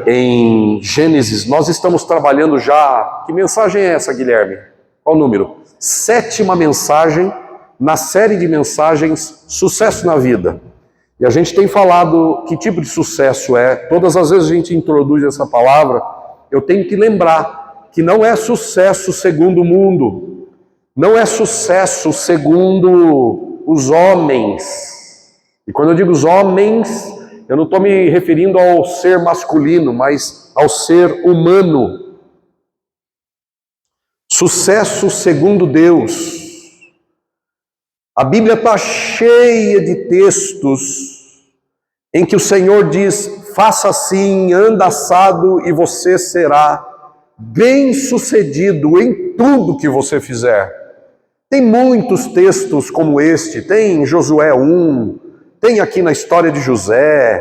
Em Gênesis, nós estamos trabalhando já... Que mensagem é essa, Guilherme? Qual o número? 7ª mensagem na série de mensagens Sucesso na Vida. E a gente tem falado que tipo de sucesso é. Todas as vezes a gente introduz essa palavra, eu tenho que lembrar que não é sucesso segundo o mundo, não é sucesso segundo os homens. E quando eu digo os homens, eu não estou me referindo ao ser masculino, mas ao ser humano. Sucesso segundo Deus. A Bíblia está cheia de textos em que o Senhor diz: faça assim, anda assado e você será bem-sucedido em tudo que você fizer. Tem muitos textos como este, tem em Josué 1, tem aqui na história de José,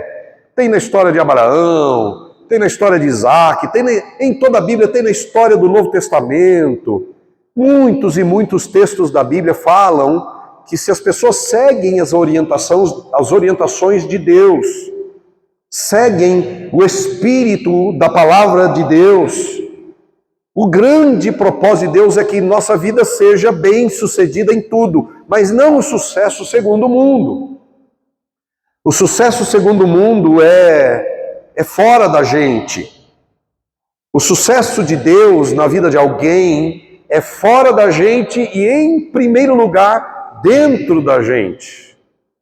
tem na história de Abraão, tem na história de Isaac, em toda a Bíblia, tem na história do Novo Testamento. Muitos e muitos textos da Bíblia falam que se as pessoas seguem as orientações de Deus, seguem o Espírito da Palavra de Deus, o grande propósito de Deus é que nossa vida seja bem-sucedida em tudo, mas não o sucesso segundo o mundo. O sucesso segundo o mundo é fora da gente. O sucesso de Deus na vida de alguém é fora da gente e, em primeiro lugar, dentro da gente.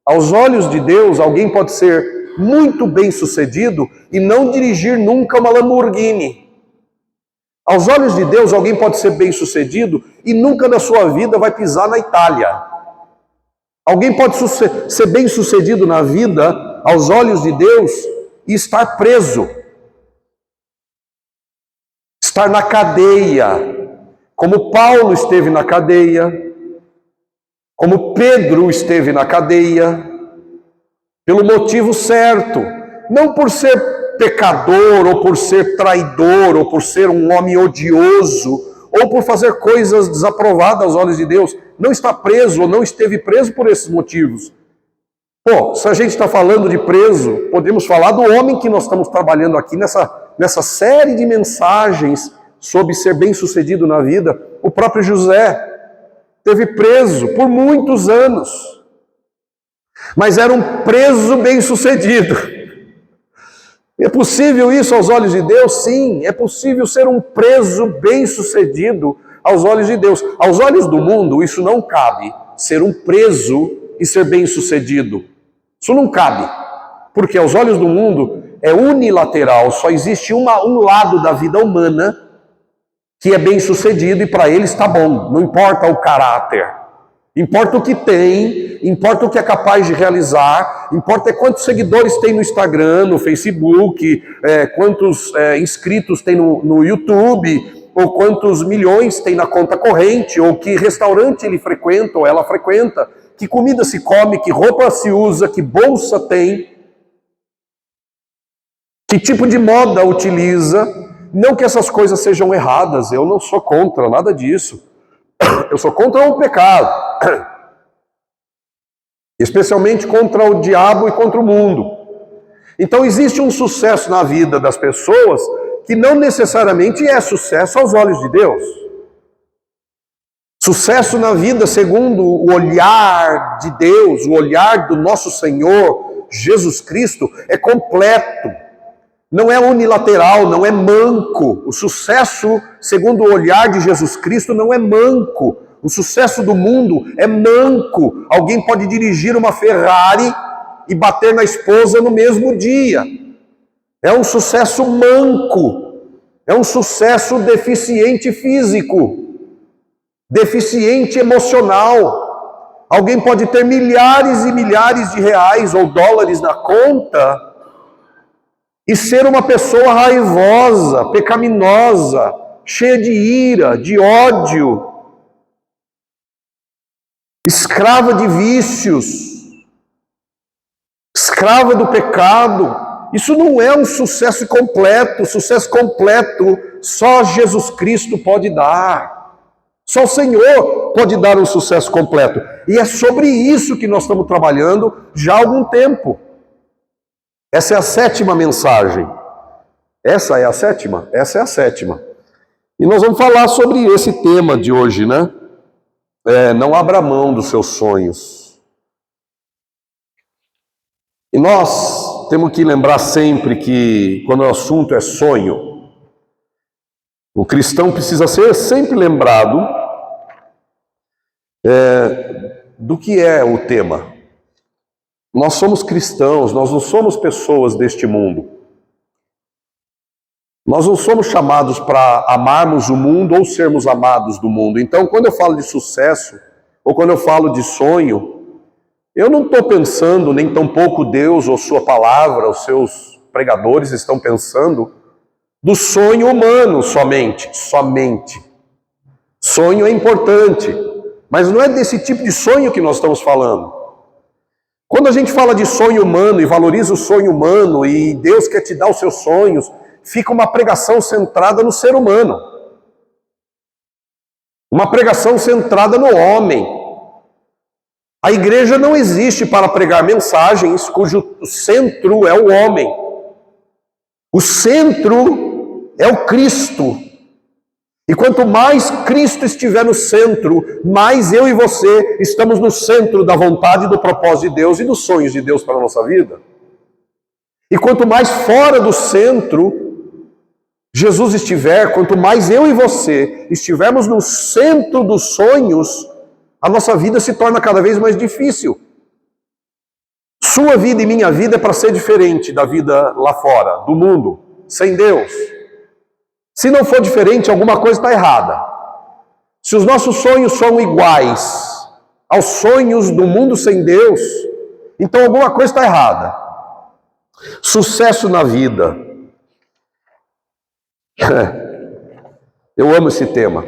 Aos olhos de Deus, alguém pode ser muito bem-sucedido e não dirigir nunca uma Lamborghini. Aos olhos de Deus, alguém pode ser bem-sucedido e nunca na sua vida vai pisar na Itália. Alguém pode ser bem-sucedido na vida, aos olhos de Deus, e estar preso. Estar na cadeia, como Paulo esteve na cadeia, como Pedro esteve na cadeia, pelo motivo certo, não por ser pecador, ou por ser traidor, ou por ser um homem odioso, ou por fazer coisas desaprovadas aos olhos de Deus. Não está preso, ou não esteve preso por esses motivos. Pô, se a gente está falando de preso, podemos falar do homem que nós estamos trabalhando aqui nessa série de mensagens sobre ser bem-sucedido na vida. O próprio José esteve preso por muitos anos, mas era um preso bem-sucedido. É possível isso aos olhos de Deus? Sim, é possível ser um preso bem-sucedido aos olhos de Deus. Aos olhos do mundo, isso não cabe, ser um preso e ser bem-sucedido. Isso não cabe, porque aos olhos do mundo é unilateral, só existe um lado da vida humana que é bem-sucedido e para ele está bom, não importa o caráter. Importa o que tem, importa o que é capaz de realizar, importa quantos seguidores tem no Instagram, no Facebook, quantos inscritos tem no YouTube, ou quantos milhões tem na conta corrente, ou que restaurante ele frequenta ou ela frequenta, que comida se come, que roupa se usa, que bolsa tem, que tipo de moda utiliza. Não que essas coisas sejam erradas, eu não sou contra nada disso. Eu sou contra o pecado, especialmente contra o diabo e contra o mundo. Então existe um sucesso na vida das pessoas que não necessariamente é sucesso aos olhos de Deus. Sucesso na vida segundo o olhar de Deus, o olhar do nosso Senhor Jesus Cristo é completo. Não é unilateral, não é manco. O sucesso, segundo o olhar de Jesus Cristo, não é manco. O sucesso do mundo é manco. Alguém pode dirigir uma Ferrari e bater na esposa no mesmo dia. É um sucesso manco. É um sucesso deficiente físico, deficiente emocional. Alguém pode ter milhares e milhares de reais ou dólares na conta e ser uma pessoa raivosa, pecaminosa, cheia de ira, de ódio, escrava de vícios, escrava do pecado. Isso não é um sucesso completo. Sucesso completo só Jesus Cristo pode dar. Só o Senhor pode dar um sucesso completo. E é sobre isso que nós estamos trabalhando já há algum tempo. Essa é a 7ª mensagem. Essa é a sétima? Essa é a sétima. E nós vamos falar sobre esse tema de hoje, né? Não abra mão dos seus sonhos. E nós temos que lembrar sempre que quando o assunto é sonho, o cristão precisa ser sempre lembrado do que é o tema. Nós somos cristãos, nós não somos pessoas deste mundo. Nós não somos chamados para amarmos o mundo ou sermos amados do mundo. Então, quando eu falo de sucesso, ou quando eu falo de sonho, eu não estou pensando, nem tampouco Deus ou sua palavra, os seus pregadores estão pensando, do sonho humano somente. Sonho é importante, mas não é desse tipo de sonho que nós estamos falando. Quando a gente fala de sonho humano e valoriza o sonho humano e Deus quer te dar os seus sonhos, fica uma pregação centrada no ser humano. Uma pregação centrada no homem. A igreja não existe para pregar mensagens cujo centro é o homem. O centro é o Cristo. E quanto mais Cristo estiver no centro, mais eu e você estamos no centro da vontade e do propósito de Deus e dos sonhos de Deus para a nossa vida. E quanto mais fora do centro Jesus estiver, quanto mais eu e você estivermos no centro dos sonhos, a nossa vida se torna cada vez mais difícil. Sua vida e minha vida é para ser diferente da vida lá fora, do mundo, sem Deus. Se não for diferente, alguma coisa está errada. Se os nossos sonhos são iguais aos sonhos do mundo sem Deus, então alguma coisa está errada. Sucesso na vida. Eu amo esse tema,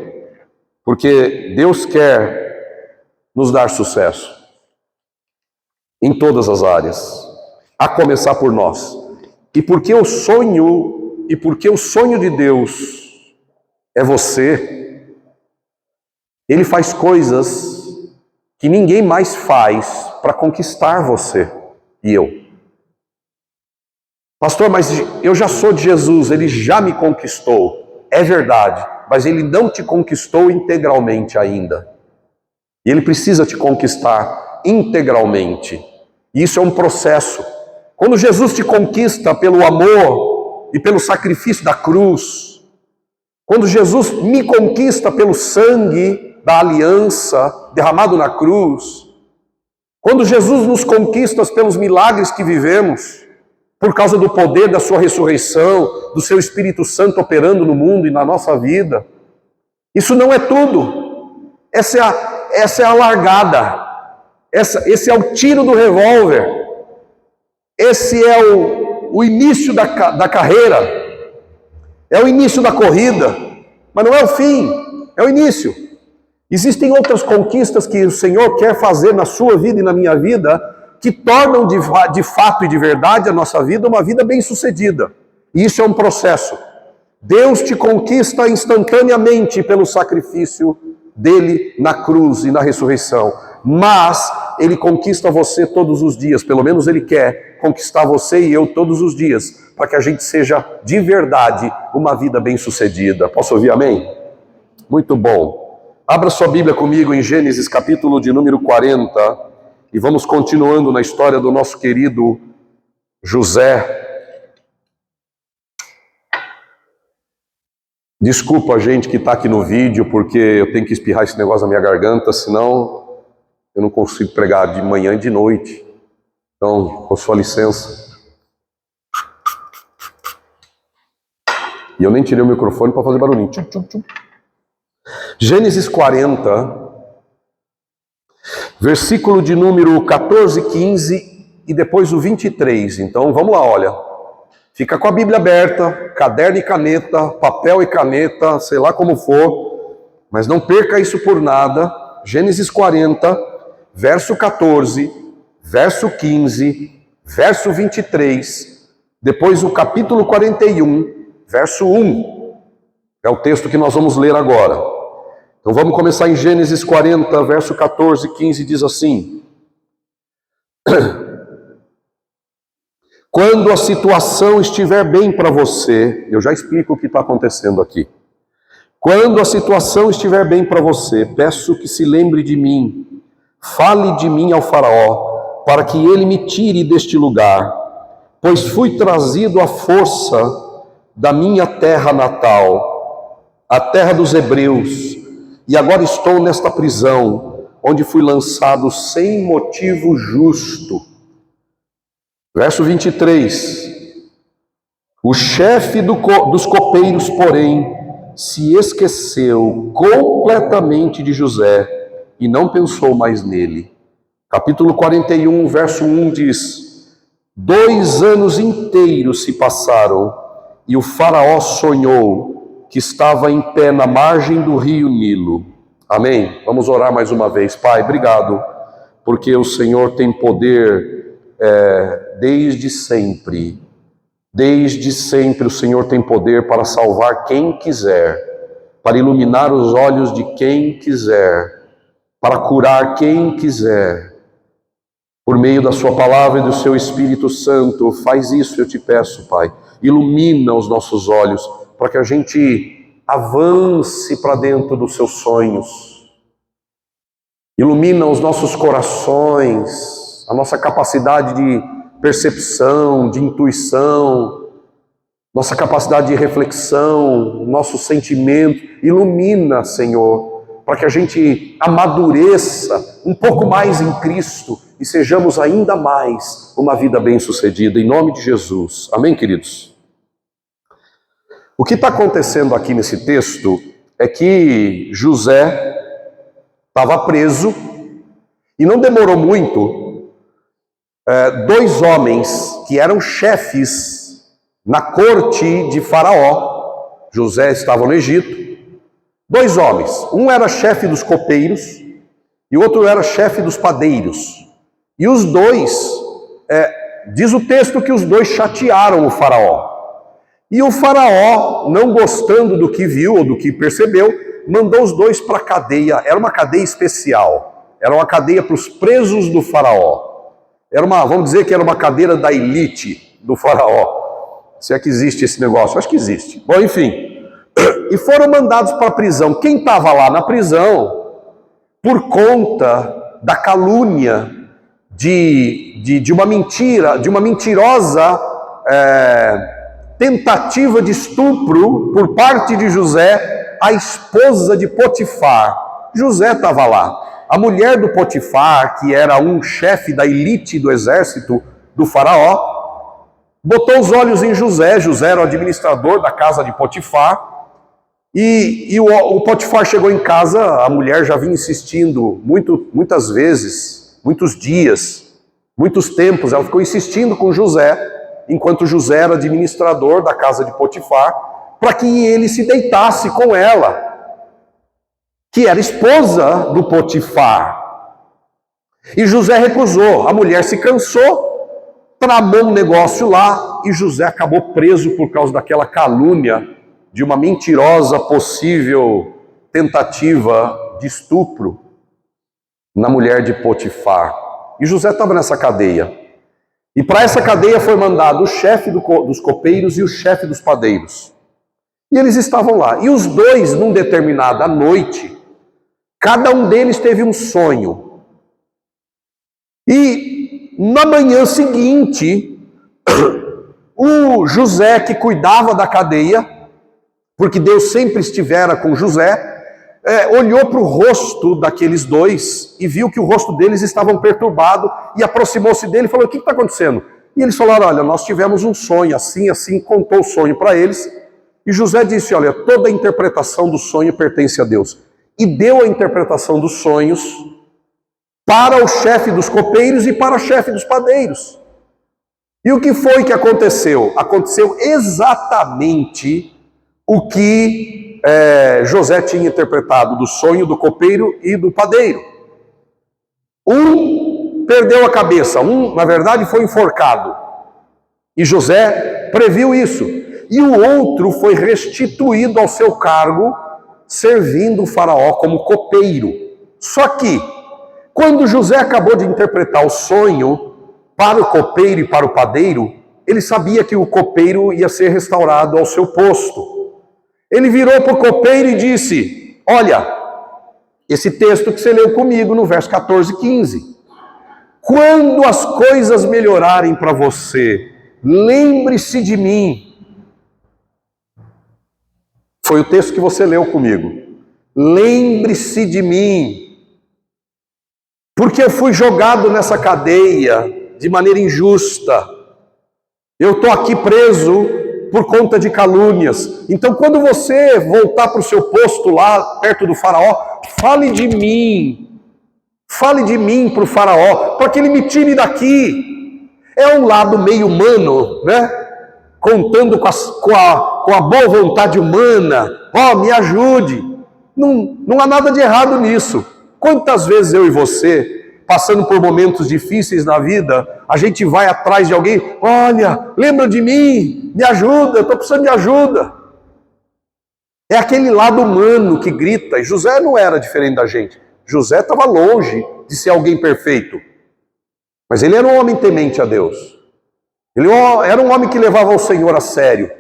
porque Deus quer nos dar sucesso em todas as áreas, a começar por nós. E porque o sonho de Deus é você, Ele faz coisas que ninguém mais faz para conquistar você e eu. Pastor, mas eu já sou de Jesus, Ele já me conquistou. É verdade, mas Ele não te conquistou integralmente ainda. E Ele precisa te conquistar integralmente. E isso é um processo. Quando Jesus te conquista pelo amor e pelo sacrifício da cruz, quando Jesus me conquista pelo sangue da aliança derramado na cruz, quando Jesus nos conquista pelos milagres que vivemos, por causa do poder da sua ressurreição, do seu Espírito Santo operando no mundo e na nossa vida, isso não é tudo. Essa é a largada. Esse é o tiro do revólver. Esse é o início da carreira. É o início da corrida. Mas não é o fim, é o início. Existem outras conquistas que o Senhor quer fazer na sua vida e na minha vida, que tornam de fato e de verdade a nossa vida uma vida bem-sucedida. E isso é um processo. Deus te conquista instantaneamente pelo sacrifício dele na cruz e na ressurreição. Mas Ele conquista você todos os dias, pelo menos Ele quer conquistar você e eu todos os dias, para que a gente seja de verdade uma vida bem-sucedida. Posso ouvir amém? Muito bom. Abra sua Bíblia comigo em Gênesis capítulo de número 40, e vamos continuando na história do nosso querido José. Desculpa a gente que está aqui no vídeo, porque eu tenho que espirrar esse negócio na minha garganta, senão eu não consigo pregar de manhã e de noite. Então, com sua licença. E eu nem tirei o microfone para fazer barulhinho. Tchum, tchum, tchum. Gênesis 40, versículo de número 14, 15 e depois o 23. Então, vamos lá, olha. Fica com a Bíblia aberta, caderno e caneta, papel e caneta, sei lá como for, mas não perca isso por nada. Gênesis 40, verso 14, verso 15, verso 23, depois o capítulo 41, verso 1. É o texto que nós vamos ler agora. Então vamos começar em Gênesis 40, verso 14, 15, diz assim: Quando a situação estiver bem para você, eu já explico o que está acontecendo aqui. Quando a situação estiver bem para você, peço que se lembre de mim, fale de mim ao faraó, para que ele me tire deste lugar, pois fui trazido à força da minha terra natal, a terra dos hebreus, e agora estou nesta prisão, onde fui lançado sem motivo justo. Verso 23. O chefe dos copeiros, porém, se esqueceu completamente de José e não pensou mais nele. Capítulo 41, verso 1 diz: 2 anos inteiros se passaram e o faraó sonhou que estava em pé na margem do rio Nilo. Amém? Vamos orar mais uma vez. Pai, obrigado, porque o Senhor tem poder desde sempre. Desde sempre o Senhor tem poder para salvar quem quiser, para iluminar os olhos de quem quiser, para curar quem quiser. Por meio da sua palavra e do seu Espírito Santo, faz isso, eu te peço, Pai. Ilumina os nossos olhos, para que a gente avance para dentro dos seus sonhos. Ilumina os nossos corações, a nossa capacidade de percepção, de intuição, nossa capacidade de reflexão, nosso sentimento. Ilumina, Senhor, para que a gente amadureça um pouco mais em Cristo e sejamos ainda mais uma vida bem-sucedida, em nome de Jesus. Amém, queridos? O que está acontecendo aqui nesse texto é que José estava preso e não demorou muito. 2 homens que eram chefes na corte de Faraó, José estava no Egito, 2 homens, um era chefe dos copeiros e o outro era chefe dos padeiros, e os dois, diz o texto que os dois chatearam o Faraó, e o Faraó, não gostando do que viu ou do que percebeu, mandou os dois para a cadeia. Era uma cadeia especial, era uma cadeia para os presos do Faraó. Vamos dizer que era uma cadeira da elite do Faraó. Se é que existe esse negócio, acho que existe. Bom, enfim. E foram mandados para a prisão. Quem estava lá na prisão, por conta da calúnia de uma mentira, de uma mentirosa tentativa de estupro por parte de José, a esposa de Potifar. José estava lá. A mulher do Potifar, que era um chefe da elite do exército do Faraó, botou os olhos em José. José era o administrador da casa de Potifar. E o Potifar chegou em casa, a mulher já vinha insistindo muitas vezes, muitos dias, muitos tempos. Ela ficou insistindo com José, enquanto José era administrador da casa de Potifar, para que ele se deitasse com ela, que era esposa do Potifar. E José recusou. A mulher se cansou, tramou um negócio lá, e José acabou preso por causa daquela calúnia de uma mentirosa possível tentativa de estupro na mulher de Potifar. E José estava nessa cadeia. E para essa cadeia foi mandado o chefe dos copeiros e o chefe dos padeiros. E eles estavam lá. E os dois, num determinada noite, cada um deles teve um sonho. E na manhã seguinte, o José, que cuidava da cadeia, porque Deus sempre estivera com José, olhou para o rosto daqueles dois e viu que o rosto deles estava perturbado e aproximou-se dele e falou: o que está acontecendo? E eles falaram: olha, nós tivemos um sonho, assim, contou o sonho para eles. E José disse: olha, toda a interpretação do sonho pertence a Deus. E deu a interpretação dos sonhos para o chefe dos copeiros e para o chefe dos padeiros. E o que foi que aconteceu? Aconteceu exatamente o que José tinha interpretado do sonho do copeiro e do padeiro. Um perdeu a cabeça, um, na verdade, foi enforcado. E José previu isso. E o outro foi restituído ao seu cargo, servindo o faraó como copeiro. Só que, quando José acabou de interpretar o sonho para o copeiro e para o padeiro, ele sabia que o copeiro ia ser restaurado ao seu posto. Ele virou para o copeiro e disse: olha, esse texto que você leu comigo no verso 14 e 15. Quando as coisas melhorarem para você, lembre-se de mim. Foi o texto que você leu comigo. Lembre-se de mim. Porque eu fui jogado nessa cadeia de maneira injusta. Eu estou aqui preso por conta de calúnias. Então, quando você voltar para o seu posto lá, perto do faraó, fale de mim. Fale de mim para o faraó, para que ele me tire daqui. É um lado meio humano, né? Contando com a boa vontade humana. Me ajude. Não há nada de errado nisso. Quantas vezes eu e você, passando por momentos difíceis na vida, a gente vai atrás de alguém: olha, lembra de mim, me ajuda, eu estou precisando de ajuda. É aquele lado humano que grita, e José não era diferente da gente. José estava longe de ser alguém perfeito, mas ele era um homem temente a Deus. Ele era um homem que levava o Senhor a sério.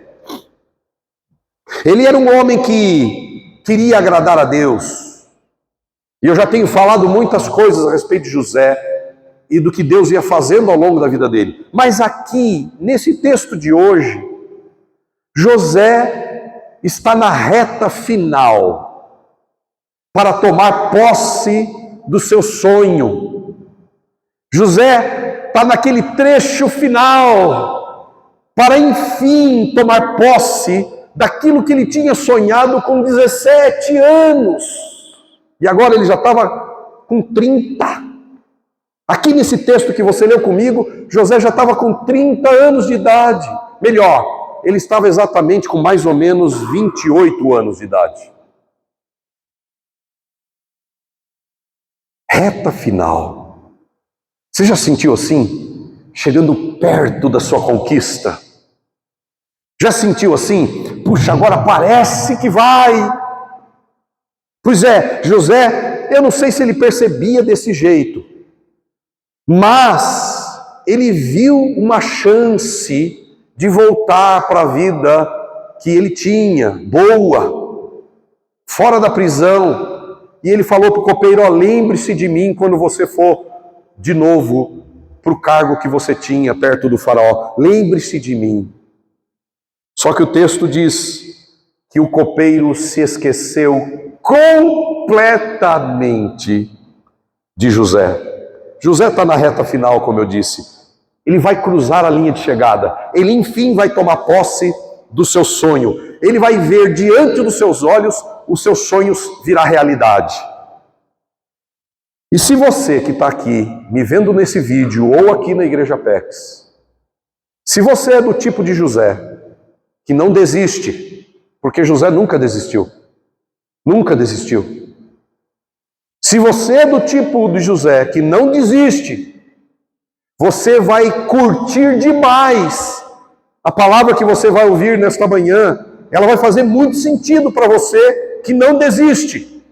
Ele era um homem que queria agradar a Deus. E eu já tenho falado muitas coisas a respeito de José e do que Deus ia fazendo ao longo da vida dele. Mas aqui, nesse texto de hoje, José está na reta final para tomar posse do seu sonho. José está naquele trecho final para, enfim, tomar posse daquilo que ele tinha sonhado com 17 anos. E agora ele já estava com 30. Aqui nesse texto que você leu comigo, José já estava com 30 anos de idade. Melhor, ele estava exatamente com mais ou menos 28 anos de idade. Reta final. Você já sentiu assim? Chegando perto da sua conquista? Já sentiu assim? Puxa, agora parece que vai. Pois é, José, eu não sei se ele percebia desse jeito, mas ele viu uma chance de voltar para a vida que ele tinha, boa, fora da prisão. E ele falou para o copeiro: lembre-se de mim quando você for de novo para o cargo que você tinha perto do faraó. Lembre-se de mim. Só que o texto diz que o copeiro se esqueceu completamente de José. José está na reta final, como eu disse. Ele vai cruzar a linha de chegada. Ele, enfim, vai tomar posse do seu sonho. Ele vai ver diante dos seus olhos os seus sonhos virar realidade. E se você que está aqui me vendo nesse vídeo ou aqui na Igreja Apex, se você é do tipo de José, que não desiste, porque José nunca desistiu, nunca desistiu. Se você é do tipo de José que não desiste, você vai curtir demais a palavra que você vai ouvir nesta manhã. Ela vai fazer muito sentido para você que não desiste.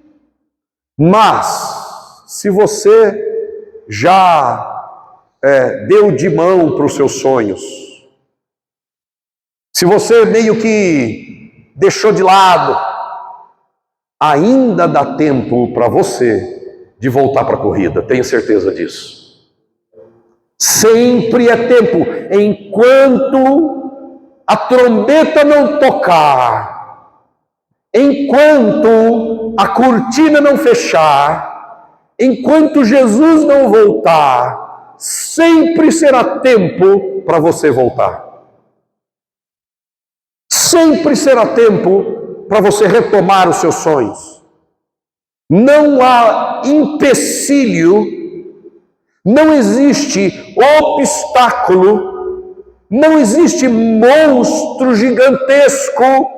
Mas, se você já deu de mão para os seus sonhos, se você meio que deixou de lado, ainda dá tempo para você de voltar para a corrida, tenha certeza disso. Sempre é tempo, enquanto a trombeta não tocar, enquanto a cortina não fechar, enquanto Jesus não voltar, sempre será tempo para você voltar. Sempre será tempo para você retomar os seus sonhos. Não há empecilho, não existe obstáculo, não existe monstro gigantesco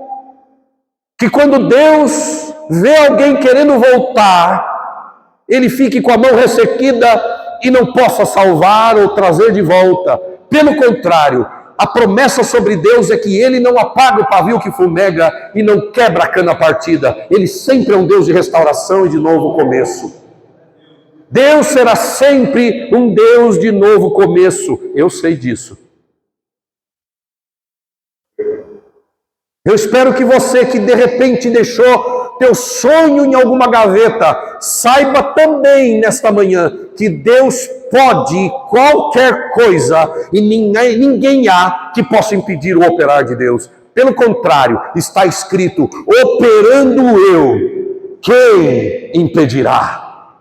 que quando Deus vê alguém querendo voltar, ele fique com a mão ressequida e não possa salvar ou trazer de volta. Pelo contrário, a promessa sobre Deus é que Ele não apaga o pavio que fumega e não quebra a cana partida. Ele sempre é um Deus de restauração e de novo começo. Deus será sempre um Deus de novo começo. Eu sei disso. Eu espero que você que de repente deixou teu sonho em alguma gaveta, saiba também nesta manhã que Deus pode qualquer coisa e ninguém há que possa impedir o operar de Deus. Pelo contrário, está escrito: operando eu, quem impedirá?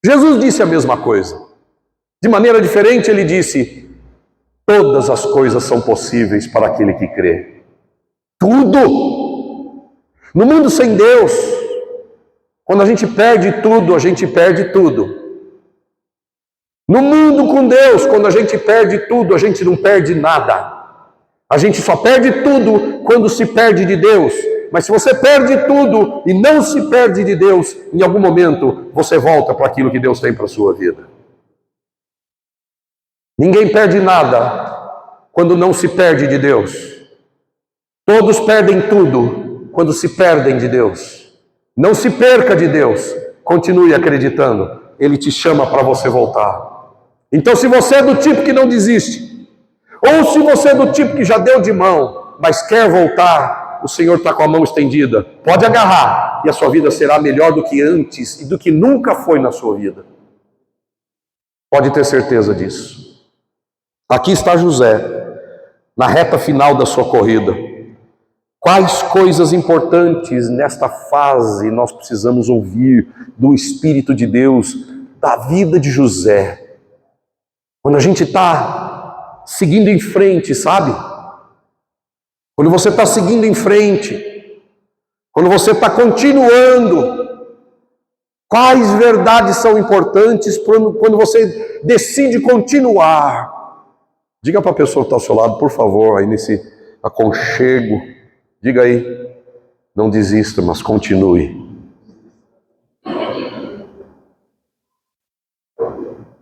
Jesus disse a mesma coisa. De maneira diferente, ele disse: todas as coisas são possíveis para aquele que crê. Tudo. No mundo sem Deus, quando a gente perde tudo, a gente perde tudo. No mundo com Deus, quando a gente perde tudo, a gente não perde nada. A gente só perde tudo quando se perde de Deus. Mas se você perde tudo e não se perde de Deus, em algum momento você volta para aquilo que Deus tem para a sua vida. Ninguém perde nada quando não se perde de Deus. Todos perdem tudo quando se perdem de Deus. Não se perca de Deus. Continue acreditando. Ele te chama para você voltar. Então, se você é do tipo que não desiste, ou se você é do tipo que já deu de mão, mas quer voltar, o Senhor está com a mão estendida. Pode agarrar e a sua vida será melhor do que antes e do que nunca foi na sua vida. Pode ter certeza disso. Aqui está José, na reta final da sua corrida. Quais coisas importantes nesta fase nós precisamos ouvir do Espírito de Deus, da vida de José? Quando a gente está seguindo em frente, sabe? Quando você está seguindo em frente, quando você está continuando, quais verdades são importantes quando você decide continuar? Diga para a pessoa que está ao seu lado, por favor, aí nesse aconchego, diga aí, não desista, mas continue.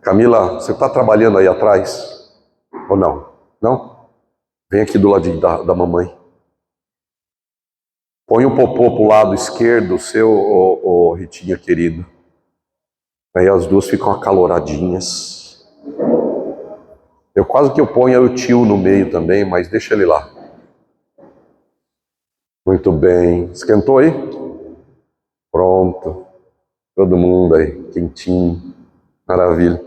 Camila, você está trabalhando aí atrás? Ou não? Não? Vem aqui do ladinho da mamãe. Põe o popô para o lado esquerdo, seu, Ritinha querida. Aí as duas ficam acaloradinhas. Eu quase que eu ponho o tio no meio também, mas deixa ele lá. Muito bem. Esquentou aí? Pronto. Todo mundo aí, quentinho. Maravilha.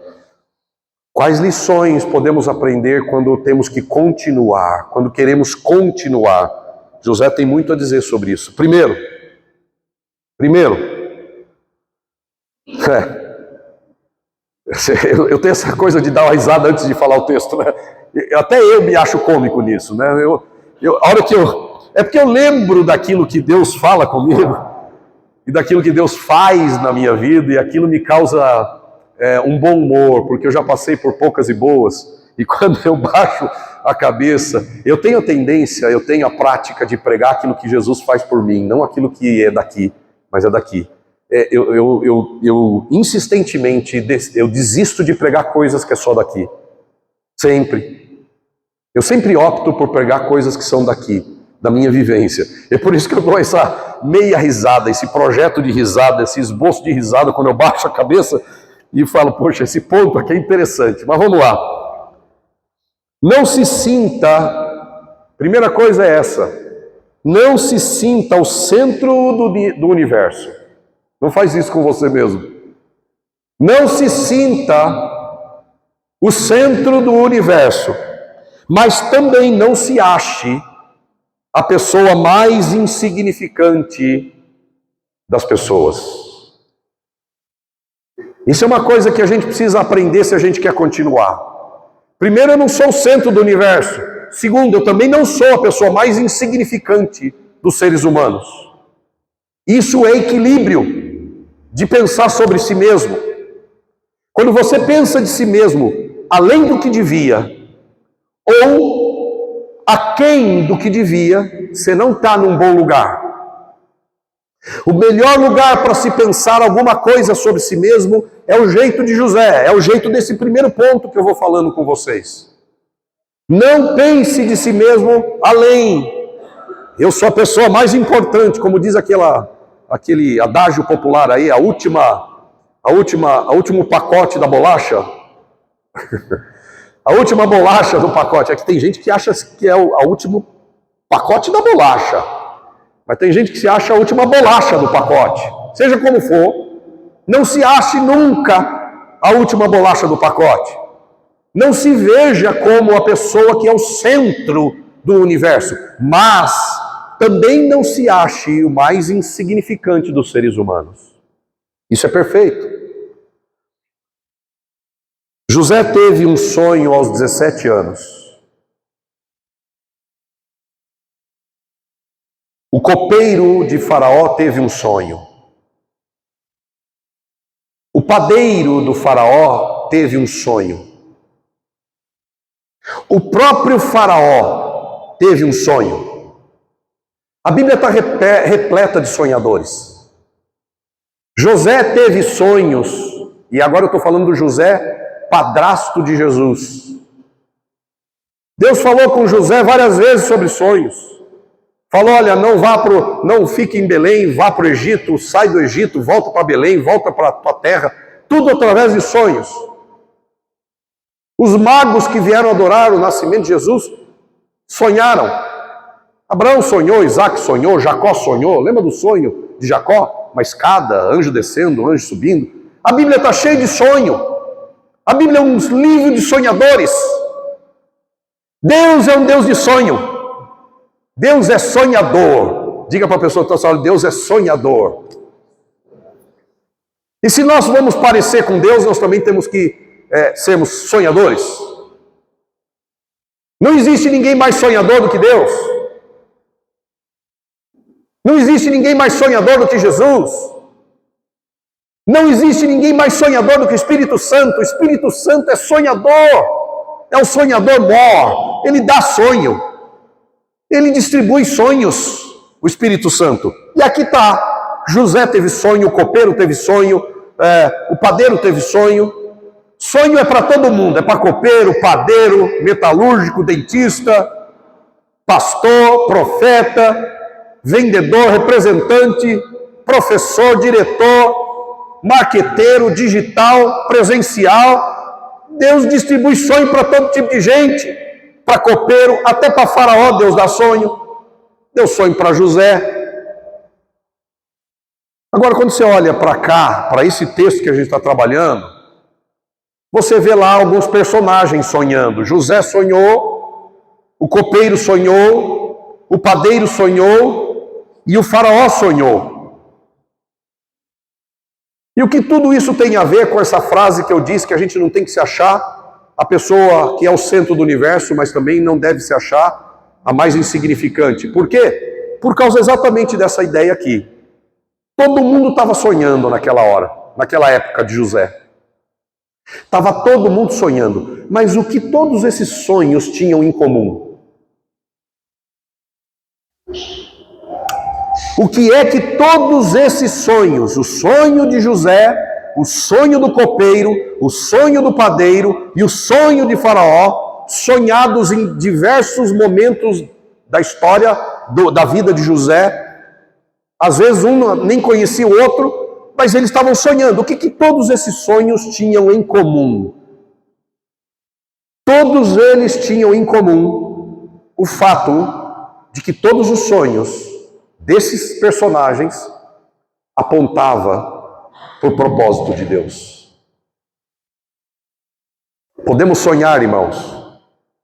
Quais lições podemos aprender quando temos que continuar, quando queremos continuar? José tem muito a dizer sobre isso. Primeiro, eu tenho essa coisa de dar uma risada antes de falar o texto, né? Até eu me acho cômico nisso, né? A hora que é porque eu lembro daquilo que Deus fala comigo e daquilo que Deus faz na minha vida, e aquilo me causa um bom humor, porque eu já passei por poucas e boas, e quando eu baixo a cabeça, eu tenho a prática de pregar aquilo que Jesus faz por mim, não aquilo que é daqui, mas é daqui. Eu insistentemente, eu desisto de pregar coisas que é só daqui, sempre. Eu sempre opto por pregar coisas que são daqui, da minha vivência. É por isso que eu dou essa meia risada, esse projeto de risada, esse esboço de risada, quando eu baixo a cabeça e falo, poxa, esse ponto aqui é interessante. Mas vamos lá. Não se sinta, primeira coisa é essa, não se sinta o centro do universo. Não faz isso com você mesmo. Não se sinta o centro do universo, mas também não se ache a pessoa mais insignificante das pessoas. Isso é uma coisa que a gente precisa aprender se a gente quer continuar. Primeiro, eu não sou o centro do universo. Segundo, eu também não sou a pessoa mais insignificante dos seres humanos. Isso é equilíbrio de pensar sobre si mesmo. Quando você pensa de si mesmo além do que devia, ou aquém do que devia, você não está num bom lugar. O melhor lugar para se pensar alguma coisa sobre si mesmo é o jeito de José, é o jeito desse primeiro ponto que eu vou falando com vocês. Não pense de si mesmo além. Eu sou a pessoa mais importante, como diz aquele adágio popular aí, o último pacote da bolacha. A última bolacha do pacote. Aqui tem gente que acha que é a última Pacote da bolacha. Mas tem gente que se acha a última bolacha do pacote. Seja como for, não se ache nunca a última bolacha do pacote. Não se veja como a pessoa que é o centro do universo, mas também não se ache o mais insignificante dos seres humanos. Isso é perfeito. José teve um sonho aos 17 anos. O copeiro de Faraó teve um sonho. O padeiro do Faraó teve um sonho. O próprio Faraó teve um sonho. A Bíblia está repleta de sonhadores. José teve sonhos, e agora eu estou falando do José, padrasto de Jesus. Deus falou com José várias vezes sobre sonhos. Falou, olha, não fique em Belém, vá para o Egito, sai do Egito, volta para Belém, volta para a tua terra. Tudo através de sonhos. Os magos que vieram adorar o nascimento de Jesus sonharam. Abraão sonhou, Isaac sonhou, Jacó sonhou. Lembra do sonho de Jacó? Uma escada, anjo descendo, anjo subindo. A Bíblia está cheia de sonho. A Bíblia é um livro de sonhadores. Deus é um Deus de sonho. Deus é sonhador. Diga para a pessoa que está falando, Deus é sonhador. E se nós vamos parecer com Deus, nós também temos que sermos sonhadores. Não existe ninguém mais sonhador do que Deus. Não existe ninguém mais sonhador do que Jesus. Não existe ninguém mais sonhador do que o Espírito Santo. O Espírito Santo é sonhador. É um sonhador mor. Ele dá sonho. Ele distribui sonhos, o Espírito Santo. E aqui está. José teve sonho, o copeiro teve sonho, o padeiro teve sonho. Sonho é para todo mundo. É para copeiro, padeiro, metalúrgico, dentista, pastor, profeta, vendedor, representante, professor, diretor, marqueteiro, digital, presencial. Deus distribui sonho para todo tipo de gente. Para copeiro, até para Faraó Deus dá sonho. Deu sonho para José. Agora, quando você olha para cá, para esse texto que a gente está trabalhando, você vê lá alguns personagens sonhando. José sonhou, o copeiro sonhou, o padeiro sonhou e o Faraó sonhou. E o que tudo isso tem a ver com essa frase que eu disse, que a gente não tem que se achar a pessoa que é o centro do universo, mas também não deve se achar a mais insignificante. Por quê? Por causa exatamente dessa ideia aqui. Todo mundo estava sonhando naquela hora, naquela época de José. Estava todo mundo sonhando. Mas o que todos esses sonhos tinham em comum? O que é que todos esses sonhos, o sonho de José, o sonho do copeiro, o sonho do padeiro e o sonho de Faraó, sonhados em diversos momentos da história, da vida de José, às vezes um nem conhecia o outro, mas eles estavam sonhando. O que todos esses sonhos tinham em comum? Todos eles tinham em comum o fato de que todos os sonhos desses personagens apontavam para o propósito de Deus. Podemos sonhar, irmãos.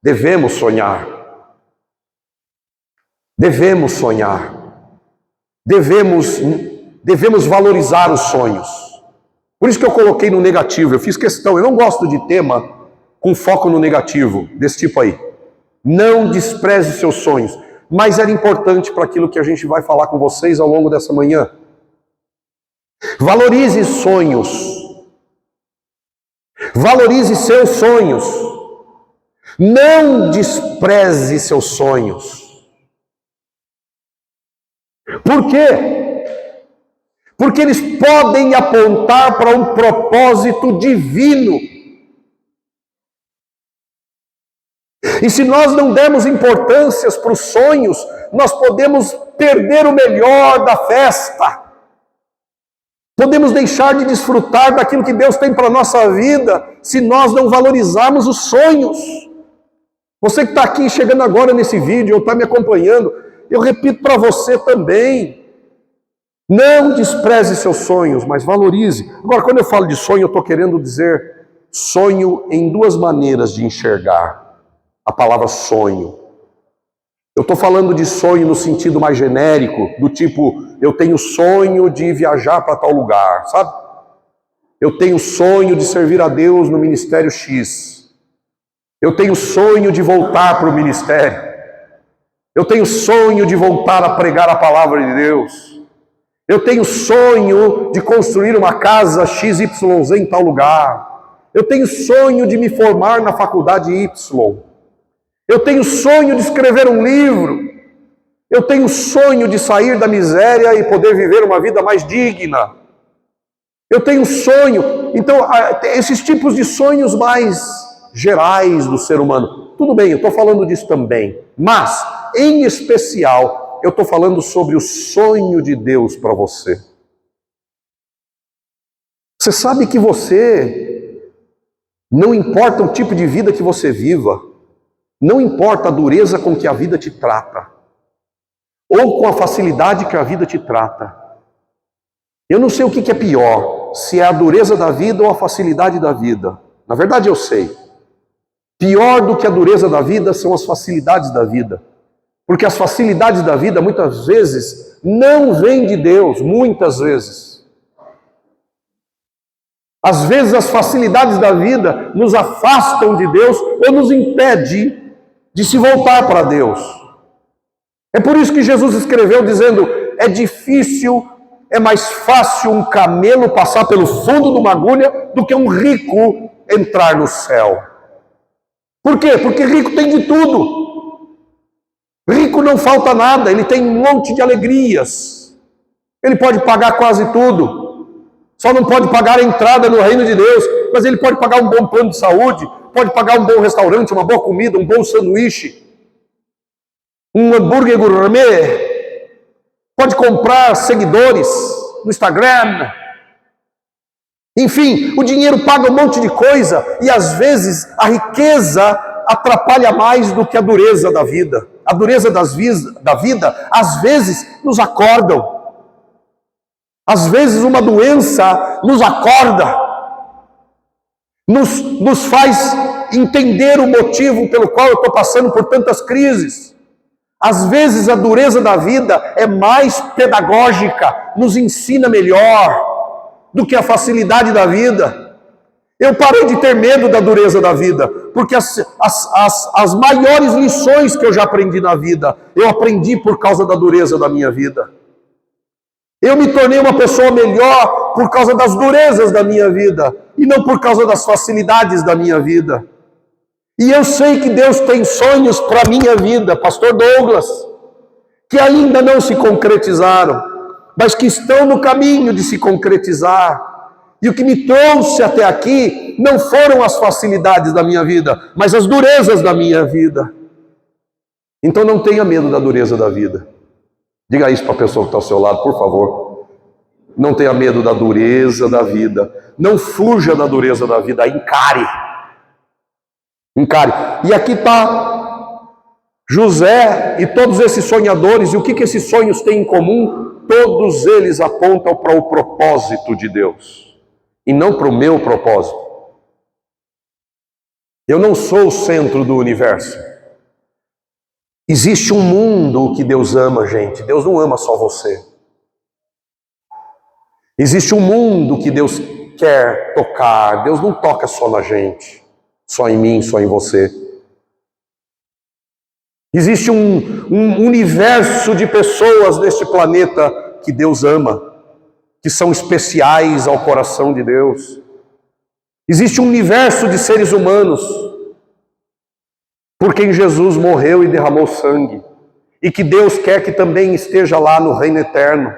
Devemos sonhar. Devemos sonhar. Devemos valorizar os sonhos. Por isso que eu coloquei no negativo. Eu fiz questão. Eu não gosto de tema com foco no negativo, desse tipo aí. Não despreze seus sonhos. Mas era importante para aquilo que a gente vai falar com vocês ao longo dessa manhã. Valorize sonhos. Valorize seus sonhos. Não despreze seus sonhos. Por quê? Porque eles podem apontar para um propósito divino. E se nós não dermos importâncias para os sonhos, nós podemos perder o melhor da festa. Podemos deixar de desfrutar daquilo que Deus tem para a nossa vida se nós não valorizarmos os sonhos. Você que está aqui chegando agora nesse vídeo ou está me acompanhando, eu repito para você também. Não despreze seus sonhos, mas valorize. Agora, quando eu falo de sonho, eu estou querendo dizer sonho em duas maneiras de enxergar a palavra sonho. Eu estou falando de sonho no sentido mais genérico, do tipo, eu tenho sonho de viajar para tal lugar, sabe? Eu tenho sonho de servir a Deus no ministério X. Eu tenho sonho de voltar para o ministério. Eu tenho sonho de voltar a pregar a palavra de Deus. Eu tenho sonho de construir uma casa XYZ em tal lugar. Eu tenho sonho de me formar na faculdade Y. Eu tenho sonho de escrever um livro. Eu tenho sonho de sair da miséria e poder viver uma vida mais digna. Eu tenho sonho. Então, esses tipos de sonhos mais gerais do ser humano. Tudo bem, eu estou falando disso também. Mas, em especial, eu estou falando sobre o sonho de Deus para você. Você sabe que você, não importa o tipo de vida que você viva, não importa a dureza com que a vida te trata, ou com a facilidade que a vida te trata. Eu não sei o que é pior, se é a dureza da vida ou a facilidade da vida. Na verdade eu sei. Pior do que a dureza da vida são as facilidades da vida. Porque as facilidades da vida muitas vezes não vêm de Deus, muitas vezes. Às vezes as facilidades da vida nos afastam de Deus ou nos impedem de se voltar para Deus. É por isso que Jesus escreveu dizendo, é difícil, é mais fácil um camelo passar pelo fundo de uma agulha do que um rico entrar no céu. Por quê? Porque rico tem de tudo. Rico não falta nada, ele tem um monte de alegrias. Ele pode pagar quase tudo. Só não pode pagar a entrada no reino de Deus, mas ele pode pagar um bom plano de saúde, pode pagar um bom restaurante, uma boa comida, um bom sanduíche, um hambúrguer gourmet, pode comprar seguidores no Instagram. Enfim, o dinheiro paga um monte de coisa e às vezes a riqueza atrapalha mais do que a dureza da vida. A dureza da vida, às vezes, nos acordam. Às vezes uma doença nos acorda, nos faz entender o motivo pelo qual eu estou passando por tantas crises. Às vezes a dureza da vida é mais pedagógica, nos ensina melhor do que a facilidade da vida. Eu parei de ter medo da dureza da vida, porque as maiores lições que eu já aprendi na vida, eu aprendi por causa da dureza da minha vida. Eu me tornei uma pessoa melhor por causa das durezas da minha vida, e não por causa das facilidades da minha vida. E eu sei que Deus tem sonhos para a minha vida, Pastor Douglas, que ainda não se concretizaram, mas que estão no caminho de se concretizar. E o que me trouxe até aqui não foram as facilidades da minha vida, mas as durezas da minha vida. Então não tenha medo da dureza da vida. Diga isso para a pessoa que está ao seu lado, por favor. Não tenha medo da dureza da vida. Não fuja da dureza da vida, encare. Encare. E aqui está José e todos esses sonhadores. E o que esses sonhos têm em comum? Todos eles apontam para o propósito de Deus. E não para o meu propósito. Eu não sou o centro do universo. Existe um mundo que Deus ama, gente. Deus não ama só você. Existe um mundo que Deus quer tocar. Deus não toca só na gente, só em mim, só em você. Existe um universo de pessoas neste planeta que Deus ama, que são especiais ao coração de Deus. Existe um universo de seres humanos por quem Jesus morreu e derramou sangue, e que Deus quer que também esteja lá no reino eterno.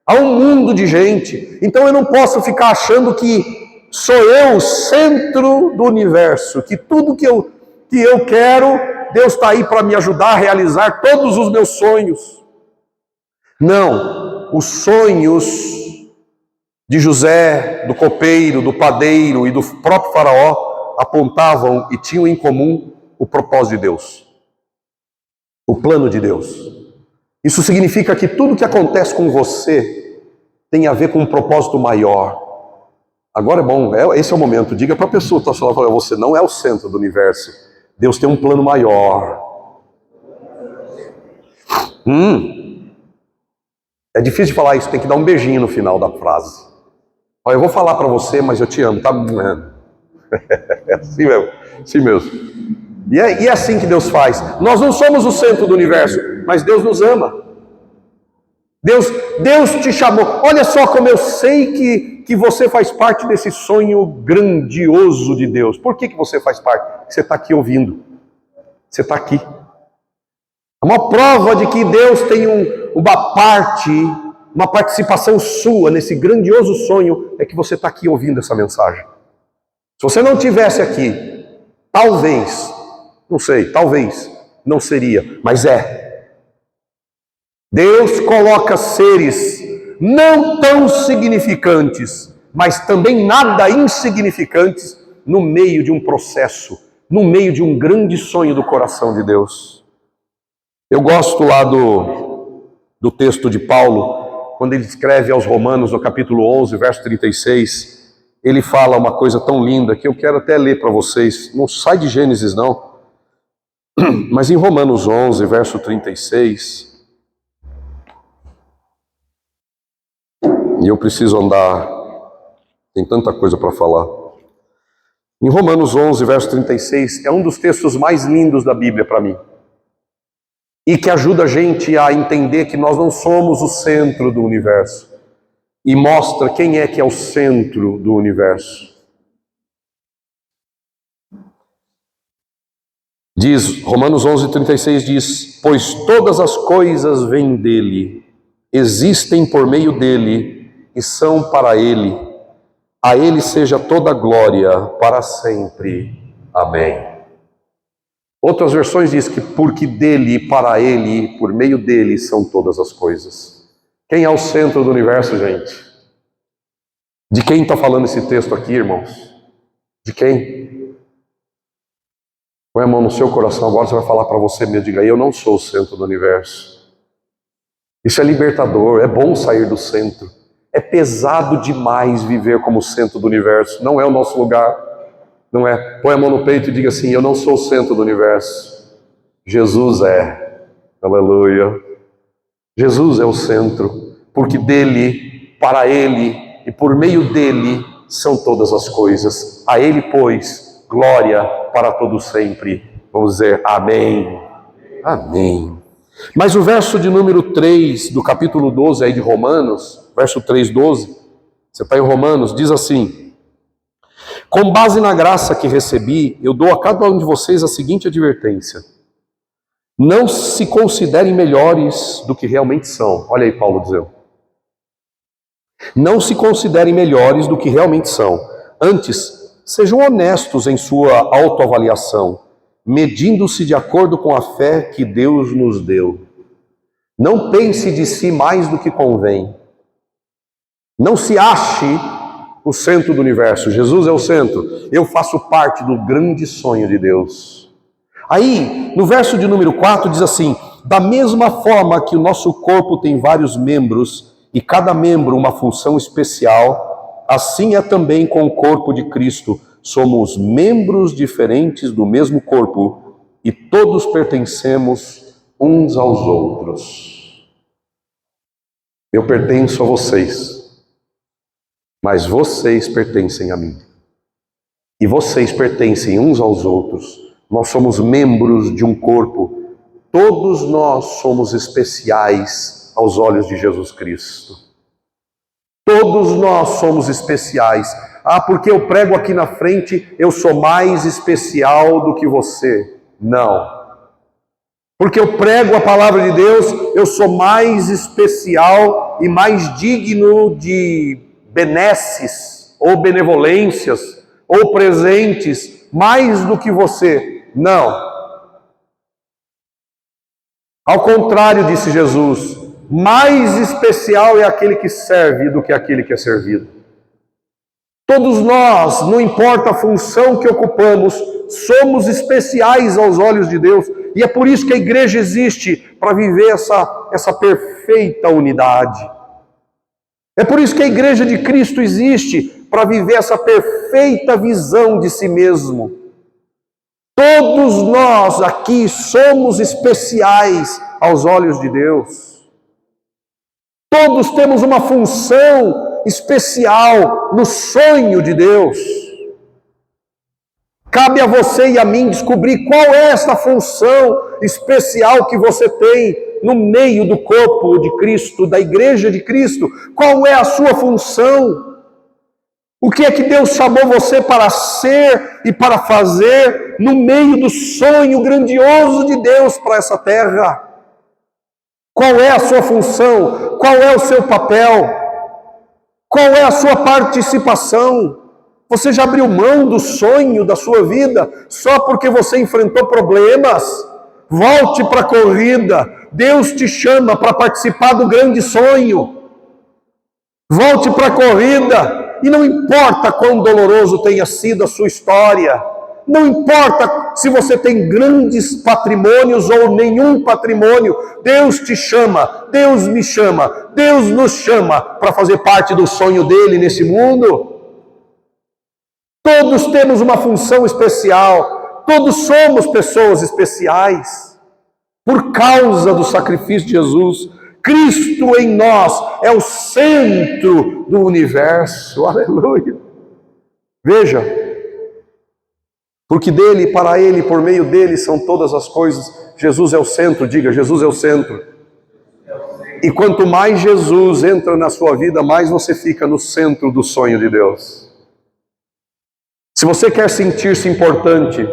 Há um mundo de gente, então eu não posso ficar achando que sou eu o centro do universo, que tudo que eu quero, Deus está aí para me ajudar a realizar todos os meus sonhos. Não, os sonhos de José, do copeiro, do padeiro e do próprio faraó apontavam e tinham em comum o propósito de Deus, o plano de Deus. Isso significa que tudo que acontece com você tem a ver com um propósito maior. Agora é bom, esse é o momento. Diga para a pessoa que está falando, você não é o centro do universo. Deus tem um plano maior. É difícil de falar isso, tem que dar um beijinho no final da frase. Olha, eu vou falar para você, mas eu te amo, tá? É assim mesmo, assim mesmo. E é assim que Deus faz. Nós não somos o centro do universo, mas Deus nos ama. Deus te chamou. Olha só como eu sei que você faz parte desse sonho grandioso de Deus. Por que você faz parte? Porque você está aqui ouvindo. Você está aqui. Uma prova de que Deus tem uma participação sua nesse grandioso sonho é que você está aqui ouvindo essa mensagem. Se você não tivesse aqui, talvez, não sei, talvez não seria, mas é. Deus coloca seres não tão significantes, mas também nada insignificantes no meio de um processo, no meio de um grande sonho do coração de Deus. Eu gosto lá do texto de Paulo, quando ele escreve aos Romanos, no capítulo 11, verso 36, ele fala uma coisa tão linda que eu quero até ler para vocês. Não sai de Gênesis não, mas em Romanos 11, verso 36, e eu preciso andar, tem tanta coisa para falar. Em Romanos 11, verso 36, é um dos textos mais lindos da Bíblia para mim. E que ajuda a gente a entender que nós não somos o centro do universo. E mostra quem é que é o centro do universo. Diz, Romanos 11, 36 diz: pois todas as coisas vêm dele, existem por meio dele e são para ele. A ele seja toda a glória para sempre. Amém. Outras versões diz que porque dele, para ele, por meio dele são todas as coisas. Quem é o centro do universo, gente? De quem está falando esse texto aqui, irmãos? De quem? Põe a mão no seu coração agora, você vai falar para você mesmo, diga aí, eu não sou o centro do universo. Isso é libertador, é bom sair do centro. É pesado demais viver como centro do universo, não é o nosso lugar. Não é? Põe a mão no peito e diga assim, eu não sou o centro do universo. Jesus é. Aleluia. Jesus é o centro, porque dele, para ele e por meio dele são todas as coisas. A ele, pois, glória para todo sempre. Vamos dizer amém. Amém. Mas o verso de número 3 do capítulo 12 aí de Romanos, verso 3, 12, você está em Romanos, diz assim: com base na graça que recebi, eu dou a cada um de vocês a seguinte advertência: não se considerem melhores do que realmente são. Olha aí Paulo dizendo. Não se considerem melhores do que realmente são. Antes, sejam honestos em sua autoavaliação, medindo-se de acordo com a fé que Deus nos deu. Não pense de si mais do que convém. Não se ache o centro do universo. Jesus é o centro. Eu faço parte do grande sonho de Deus. Aí, no verso de número 4 diz assim: da mesma forma que o nosso corpo tem vários membros e cada membro uma função especial, assim é também com o corpo de Cristo. Somos membros diferentes do mesmo corpo e todos pertencemos uns aos outros. Eu pertenço a vocês, mas vocês pertencem a mim. E vocês pertencem uns aos outros. Nós somos membros de um corpo. Todos nós somos especiais aos olhos de Jesus Cristo. Todos nós somos especiais. Ah, porque eu prego aqui na frente, eu sou mais especial do que você. Não. Porque eu prego a palavra de Deus, eu sou mais especial e mais digno de benesses, ou benevolências, ou presentes, mais do que você. Não. Ao contrário, disse Jesus, mais especial é aquele que serve do que aquele que é servido. Todos nós, não importa a função que ocupamos, somos especiais aos olhos de Deus. E é por isso que a igreja existe, para viver essa perfeita unidade. É por isso que a igreja de Cristo existe, para viver essa perfeita visão de si mesmo. Todos nós aqui somos especiais aos olhos de Deus. Todos temos uma função especial no sonho de Deus. Cabe a você e a mim descobrir qual é essa função especial que você tem no meio do corpo de Cristo, da igreja de Cristo. Qual é a sua função? O que é que Deus chamou você para ser e para fazer no meio do sonho grandioso de Deus para essa terra? Qual é a sua função? Qual é o seu papel? Qual é a sua participação? Você já abriu mão do sonho da sua vida só porque você enfrentou problemas? Volte para a corrida. Deus te chama para participar do grande sonho. Volte para a corrida. E não importa quão doloroso tenha sido a sua história, não importa se você tem grandes patrimônios ou nenhum patrimônio, Deus te chama, Deus me chama, Deus nos chama para fazer parte do sonho dele nesse mundo. Todos temos uma função especial, todos somos pessoas especiais, por causa do sacrifício de Jesus. Cristo em nós é o centro do universo, aleluia. Veja, porque dele, para ele, por meio dele são todas as coisas. Jesus é o centro, diga, Jesus é o centro. E quanto mais Jesus entra na sua vida, mais você fica no centro do sonho de Deus. Se você quer sentir-se importante,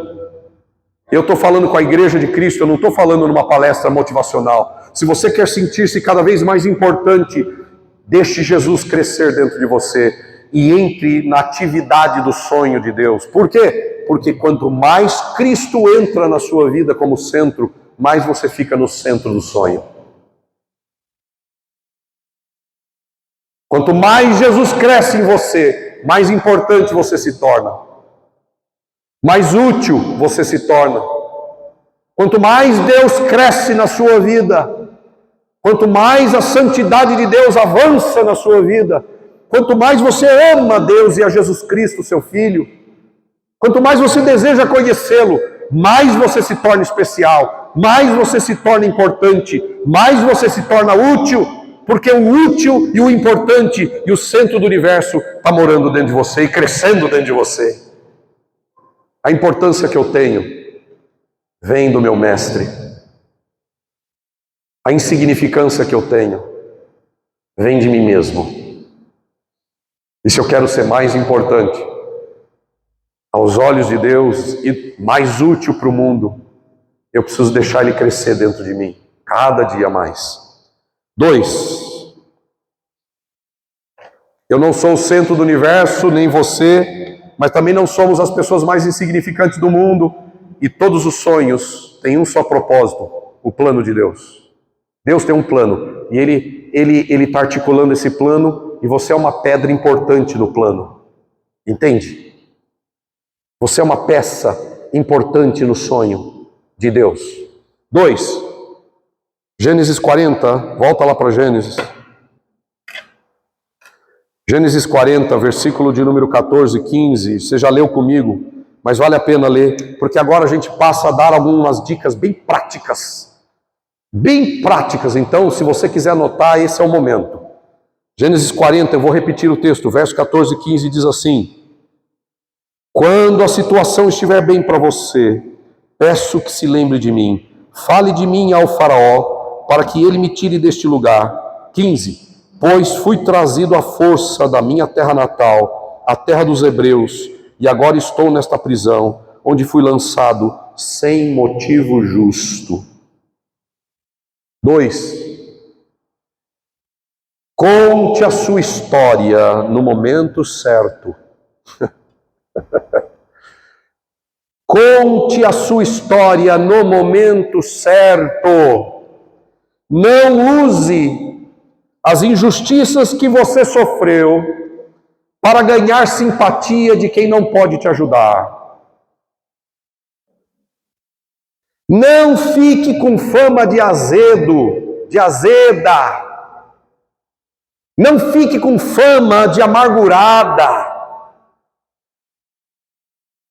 eu estou falando com a igreja de Cristo, eu não estou falando numa palestra motivacional. Se você quer sentir-se cada vez mais importante, deixe Jesus crescer dentro de você e entre na atividade do sonho de Deus. Por quê? Porque quanto mais Cristo entra na sua vida como centro, mais você fica no centro do sonho. Quanto mais Jesus cresce em você, mais importante você se torna. Mais útil você se torna. Quanto mais Deus cresce na sua vida, quanto mais a santidade de Deus avança na sua vida, quanto mais você ama a Deus e a Jesus Cristo, seu Filho, quanto mais você deseja conhecê-lo, mais você se torna especial, mais você se torna importante, mais você se torna útil, porque o útil e o importante e o centro do universo está morando dentro de você e crescendo dentro de você. A importância que eu tenho vem do meu mestre. A insignificância que eu tenho vem de mim mesmo. E se eu quero ser mais importante aos olhos de Deus e mais útil para o mundo, eu preciso deixar ele crescer dentro de mim, cada dia mais. 2. Eu não sou o centro do universo, nem você, mas também não somos as pessoas mais insignificantes do mundo. E todos os sonhos têm um só propósito, o plano de Deus. Deus tem um plano, e Ele está articulando esse plano, e você é uma pedra importante no plano. Entende? Você é uma peça importante no sonho de Deus. 2. Gênesis 40, volta lá para Gênesis. Gênesis 40, versículo de número 14 e 15, você já leu comigo, mas vale a pena ler, porque agora a gente passa a dar algumas dicas bem práticas. Bem práticas, então, se você quiser anotar, esse é o momento. Gênesis 40, eu vou repetir o texto, verso 14 e 15 diz assim: quando a situação estiver bem para você, peço que se lembre de mim, fale de mim ao faraó, para que ele me tire deste lugar. 15. Pois fui trazido à força da minha terra natal, a terra dos hebreus, e agora estou nesta prisão, onde fui lançado sem motivo justo. 2. Conte a sua história no momento certo. Conte a sua história no momento certo. Não use as injustiças que você sofreu para ganhar simpatia de quem não pode te ajudar. Não fique com fama de azedo, de azeda. Não fique com fama de amargurada.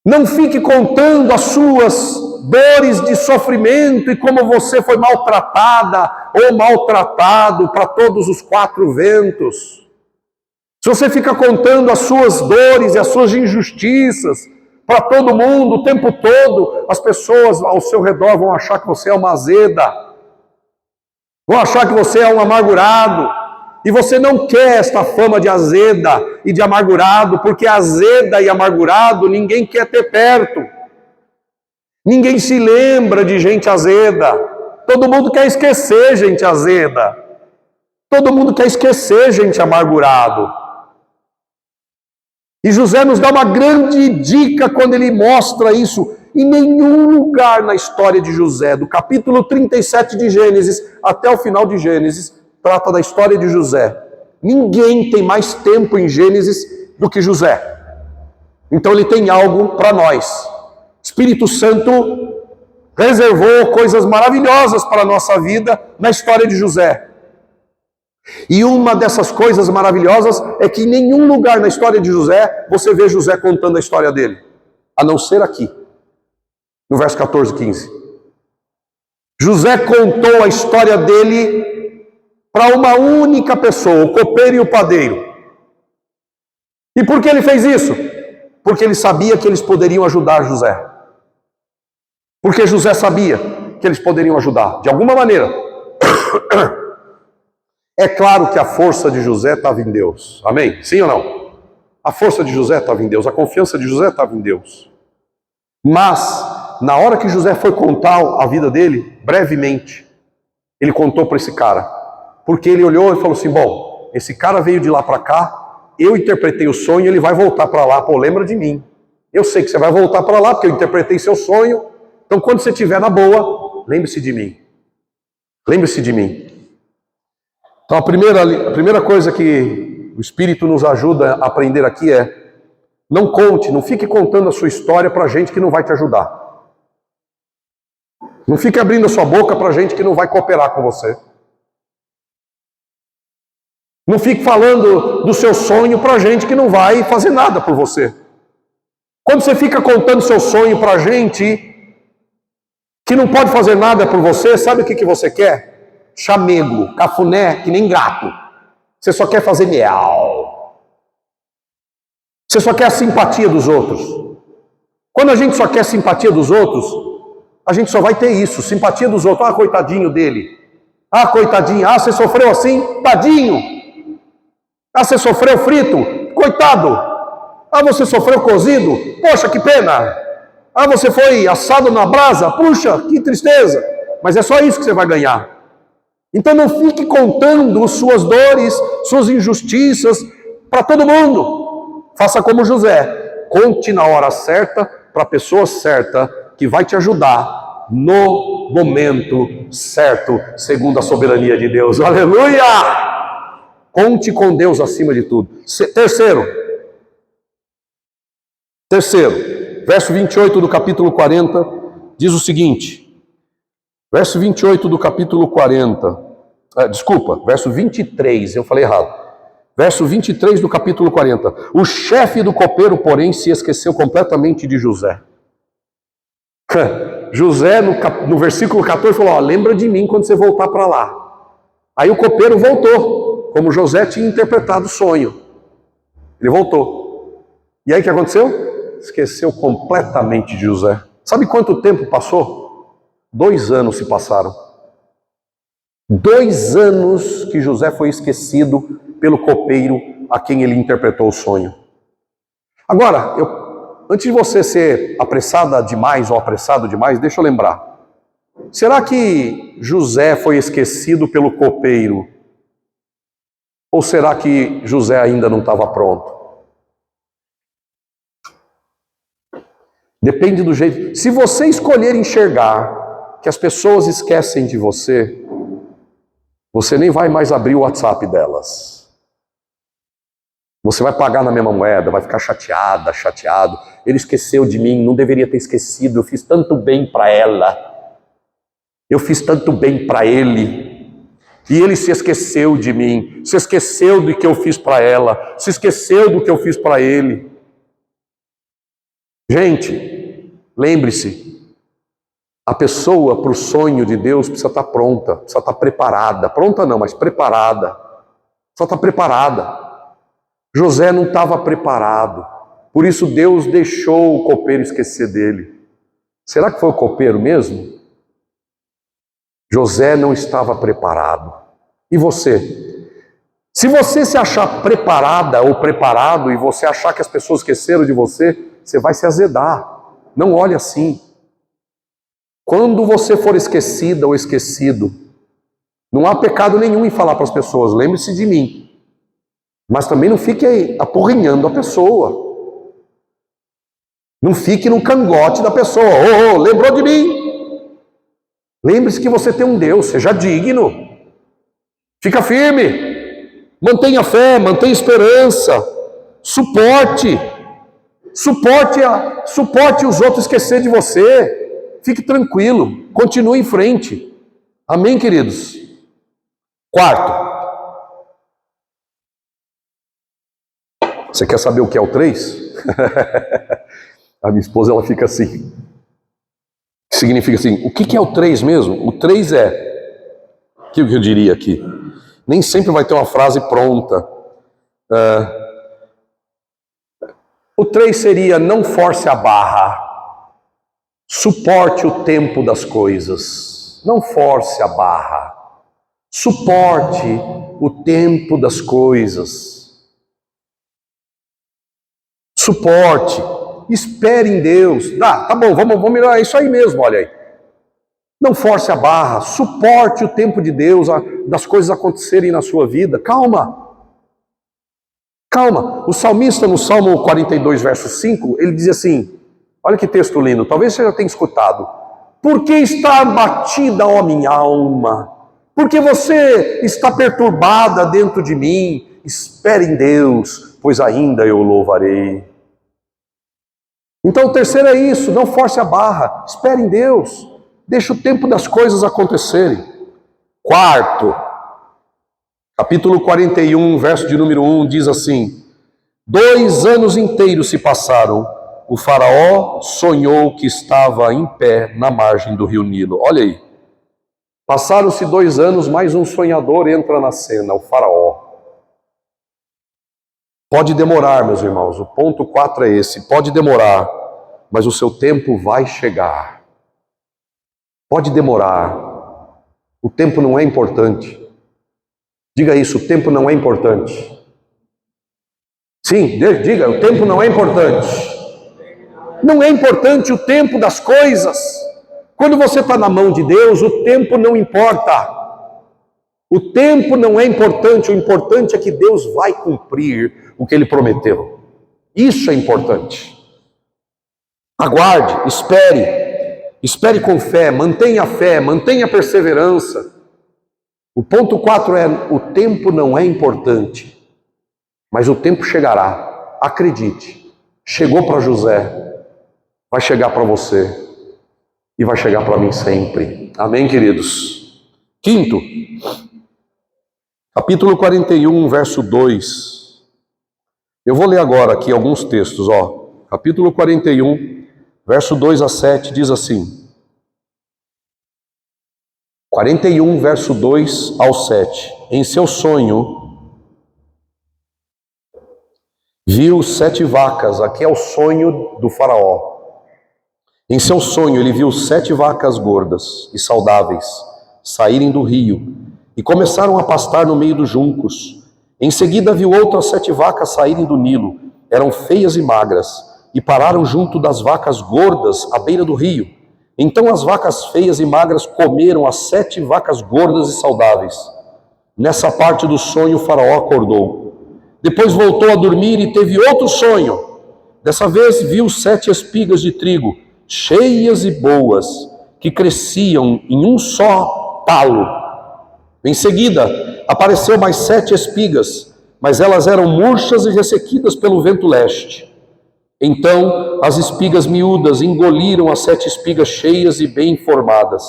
Não fique contando as suas dores de sofrimento e como você foi maltratada ou maltratado para todos os quatro ventos. Se você fica contando as suas dores e as suas injustiças para todo mundo o tempo todo, as pessoas ao seu redor vão achar que você é uma azeda, vão achar que você é um amargurado. E você não quer esta fama de azeda e de amargurado, porque azeda e amargurado ninguém quer ter perto. Ninguém se lembra de gente azeda. Todo mundo quer esquecer gente azeda. Todo mundo quer esquecer gente amargurado. E José nos dá uma grande dica quando ele mostra isso. Em nenhum lugar na história de José, do capítulo 37 de Gênesis até o final de Gênesis, trata da história de José. Ninguém tem mais tempo em Gênesis do que José. Então ele tem algo para nós. Espírito Santo reservou coisas maravilhosas para a nossa vida na história de José. E uma dessas coisas maravilhosas é que em nenhum lugar na história de José você vê José contando a história dele, a não ser aqui, no verso 14 e 15. José contou a história dele para uma única pessoa, o copeiro e o padeiro. E por que ele fez isso? Porque ele sabia que eles poderiam ajudar José. Porque José sabia que eles poderiam ajudar, de alguma maneira. É claro que a força de José estava em Deus. Amém? Sim ou não? A força de José estava em Deus, a confiança de José estava em Deus. Mas, na hora que José foi contar a vida dele, brevemente, ele contou para esse cara. Porque ele olhou e falou assim, bom, esse cara veio de lá para cá, eu interpretei o sonho, ele vai voltar para lá. Pô, lembra de mim. Eu sei que você vai voltar para lá, porque eu interpretei seu sonho. Então, quando você estiver na boa, lembre-se de mim. Lembre-se de mim. Então, a primeira coisa que o Espírito nos ajuda a aprender aqui é, não conte, não fique contando a sua história para gente que não vai te ajudar. Não fique abrindo a sua boca para gente que não vai cooperar com você. Não fique falando do seu sonho para gente que não vai fazer nada por você. Quando você fica contando seu sonho para gente que não pode fazer nada por você, sabe o que você quer? Chamego, cafuné, que nem gato. Você só quer fazer miau. Você só quer a simpatia dos outros. Quando a gente só quer simpatia dos outros, a gente só vai ter isso, simpatia dos outros. Ah, coitadinho dele. Ah, coitadinho. Ah, você sofreu assim? Tadinho. Ah, você sofreu frito? Coitado! Ah, você sofreu cozido? Poxa, que pena! Ah, você foi assado na brasa? Puxa, que tristeza! Mas é só isso que você vai ganhar. Então não fique contando suas dores, suas injustiças para todo mundo. Faça como José. Conte na hora certa, para a pessoa certa, que vai te ajudar no momento certo, segundo a soberania de Deus. Aleluia! Conte com Deus acima de tudo. Terceiro, verso 28 do capítulo 40, diz o seguinte. Verso 28 do capítulo 40. Verso 23, eu falei errado. Verso 23 do capítulo 40. O chefe do copeiro, porém, se esqueceu completamente de José. José, no versículo 14, falou, lembra de mim quando você voltar para lá. Aí o copeiro voltou. Como José tinha interpretado o sonho. Ele voltou. E aí o que aconteceu? Esqueceu completamente de José. Sabe quanto tempo passou? 2 anos se passaram. 2 anos que José foi esquecido pelo copeiro a quem ele interpretou o sonho. Agora, antes de você ser apressada demais ou apressado demais, deixa eu lembrar. Será que José foi esquecido pelo copeiro? Ou será que José ainda não estava pronto? Depende do jeito. Se você escolher enxergar que as pessoas esquecem de você, você nem vai mais abrir o WhatsApp delas. Você vai pagar na mesma moeda, vai ficar chateada, chateado. Ele esqueceu de mim, não deveria ter esquecido. Eu fiz tanto bem para ela. Eu fiz tanto bem para ele. E ele se esqueceu de mim. Se esqueceu do que eu fiz para ela. Se esqueceu do que eu fiz para ele. Gente, lembre-se. A pessoa para o sonho de Deus precisa estar pronta. Precisa estar preparada. Pronta não, mas preparada. Precisa estar preparada. José não estava preparado, por isso Deus deixou o copeiro esquecer dele. Será que foi o copeiro mesmo? José não estava preparado. E você? Se você se achar preparada ou preparado e você achar que as pessoas esqueceram de você, você vai se azedar. Não olhe assim. Quando você for esquecida ou esquecido, não há pecado nenhum em falar para as pessoas, lembre-se de mim. Mas também não fique aí apurrinhando a pessoa. Não fique no cangote da pessoa. Lembrou de mim? Lembre-se que você tem um Deus, seja digno. Fica firme. Mantenha fé, mantenha esperança. Suporte. Suporte os outros esquecer de você. Fique tranquilo. Continue em frente. Amém, queridos? Quarto. Você quer saber o que é o 3? A minha esposa, ela fica assim. Significa assim, o que é o 3 mesmo? O 3 é, o que eu diria aqui? Nem sempre vai ter uma frase pronta. O 3 seria, não force a barra. Suporte o tempo das coisas. Não force a barra. Suporte o tempo das coisas. Suporte, espere em Deus. Tá bom, vamos melhorar, é isso aí mesmo, olha aí. Não force a barra, suporte o tempo de Deus, das coisas acontecerem na sua vida. Calma. O salmista no Salmo 42, verso 5, ele diz assim, olha que texto lindo, talvez você já tenha escutado. Por que está abatida, ó minha alma? Porque você está perturbada dentro de mim? Espere em Deus, pois ainda eu louvarei. Então o terceiro é isso, não force a barra, espere em Deus, deixe o tempo das coisas acontecerem. Quarto, capítulo 41, verso de número 1, diz assim, 2 anos inteiros se passaram, o faraó sonhou que estava em pé na margem do rio Nilo. Olha aí, passaram-se 2 anos, mais um sonhador entra na cena, o faraó. Pode demorar, meus irmãos, o ponto 4 é esse, pode demorar, mas o seu tempo vai chegar. Pode demorar, o tempo não é importante. Diga isso, o tempo não é importante. Sim, diga, o tempo não é importante. Não é importante o tempo das coisas. Quando você está na mão de Deus, o tempo não importa. O tempo não é importante, o importante é que Deus vai cumprir o que Ele prometeu. Isso é importante. Aguarde, espere com fé, mantenha perseverança. O ponto 4 é, o tempo não é importante, mas o tempo chegará, acredite. Chegou para José, vai chegar para você e vai chegar para mim sempre. Amém, queridos? Quinto, capítulo 41, verso 2. Eu vou ler agora aqui alguns textos, ó. Capítulo 41, verso 2 a 7, diz assim. 41, verso 2 ao 7. Em seu sonho, viu 7 vacas. Aqui é o sonho do faraó. Em seu sonho, ele viu 7 vacas gordas e saudáveis saírem do rio e começaram a pastar no meio dos juncos. Em seguida, viu outras 7 vacas saírem do Nilo. Eram feias e magras e pararam junto das vacas gordas à beira do rio. Então as vacas feias e magras comeram as 7 vacas gordas e saudáveis. Nessa parte do sonho, o faraó acordou. Depois voltou a dormir e teve outro sonho. Dessa vez viu 7 espigas de trigo, cheias e boas, que cresciam em um só talo. Em seguida, apareceu mais 7 espigas, mas elas eram murchas e ressequidas pelo vento leste. Então as espigas miúdas engoliram as 7 espigas cheias e bem formadas.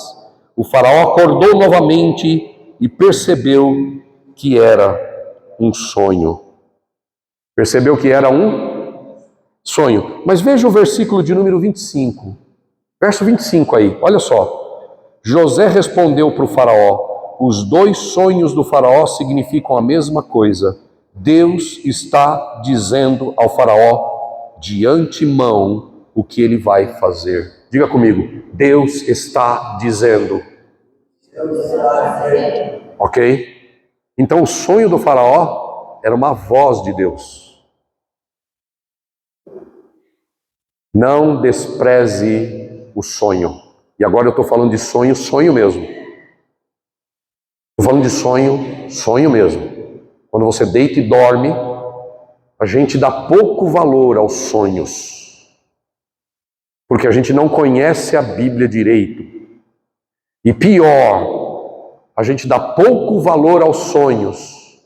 O faraó acordou novamente e percebeu que era um sonho. Percebeu que era um sonho. Mas veja o versículo de número 25. Verso 25 aí, olha só. José respondeu para o faraó: os 2 sonhos do faraó significam a mesma coisa. Deus está dizendo ao faraó de antemão o que ele vai fazer. Diga comigo, Deus está dizendo. Ok? Então o sonho do faraó era uma voz de Deus. Não despreze o sonho. E agora eu estou falando de sonho, sonho mesmo. Estou falando de sonho, sonho mesmo. Quando você deita e dorme, a gente dá pouco valor aos sonhos. Porque a gente não conhece a Bíblia direito. E pior, a gente dá pouco valor aos sonhos,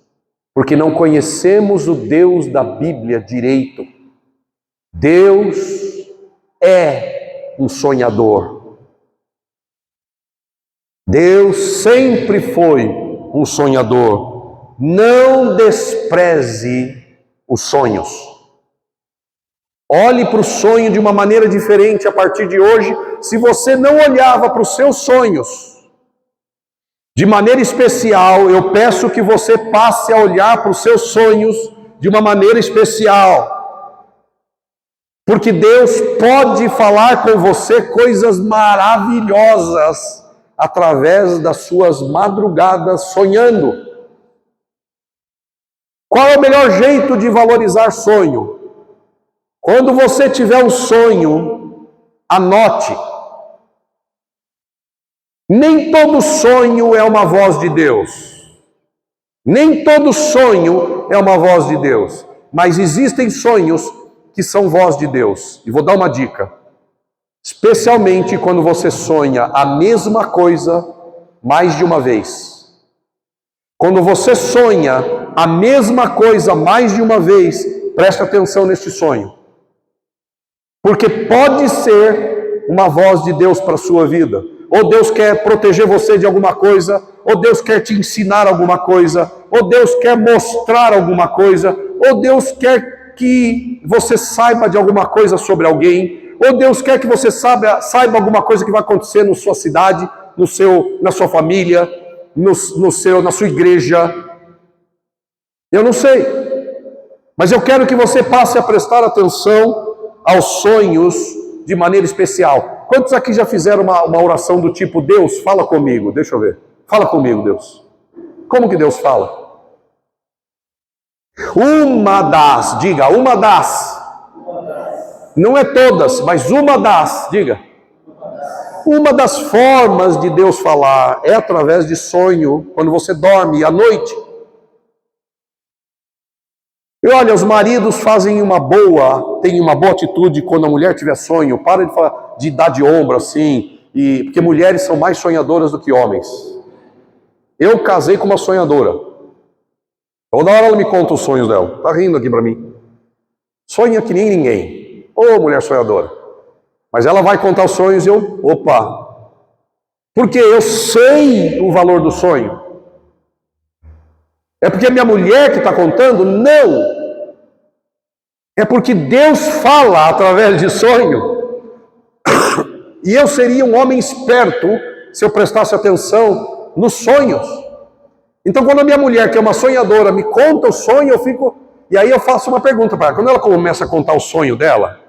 porque não conhecemos o Deus da Bíblia direito. Deus é um sonhador. Deus sempre foi um sonhador. Não despreze os sonhos. Olhe para o sonho de uma maneira diferente a partir de hoje. Se você não olhava para os seus sonhos de maneira especial, eu peço que você passe a olhar para os seus sonhos de uma maneira especial. Porque Deus pode falar com você coisas maravilhosas através das suas madrugadas sonhando. Qual é o melhor jeito de valorizar sonho? Quando você tiver um sonho, anote. Nem todo sonho é uma voz de Deus. Nem todo sonho é uma voz de Deus. Mas existem sonhos que são voz de Deus. E vou dar uma dica. Especialmente quando você sonha a mesma coisa mais de uma vez. Quando você sonha a mesma coisa mais de uma vez, preste atenção neste sonho. Porque pode ser uma voz de Deus para a sua vida. Ou Deus quer proteger você de alguma coisa, ou Deus quer te ensinar alguma coisa, ou Deus quer mostrar alguma coisa, ou Deus quer que você saiba de alguma coisa sobre alguém, ou Deus quer que você saiba alguma coisa que vai acontecer na sua cidade, na sua família, na sua igreja. Eu não sei, mas eu quero que você passe a prestar atenção aos sonhos de maneira especial. Quantos aqui já fizeram uma oração do tipo, Deus, fala comigo? Deixa eu ver. Fala comigo, Deus. Como que Deus fala? Diga, uma das. Não é todas, mas uma das, diga. Uma das formas de Deus falar é através de sonho, quando você dorme à noite. E olha, os maridos têm uma boa atitude quando a mulher tiver sonho. Para de dar de ombro assim, porque mulheres são mais sonhadoras do que homens. Eu casei com uma sonhadora. Toda hora ela me conta os sonhos dela. Tá rindo aqui para mim. Sonha que nem ninguém. Ô, mulher sonhadora. Mas ela vai contar os sonhos e opa. Porque eu sei o valor do sonho. É porque é minha mulher que está contando? Não. É porque Deus fala através de sonho. E eu seria um homem esperto se eu prestasse atenção nos sonhos. Então, quando a minha mulher, que é uma sonhadora, me conta o sonho, eu fico... E aí eu faço uma pergunta para ela. Quando ela começa a contar o sonho dela,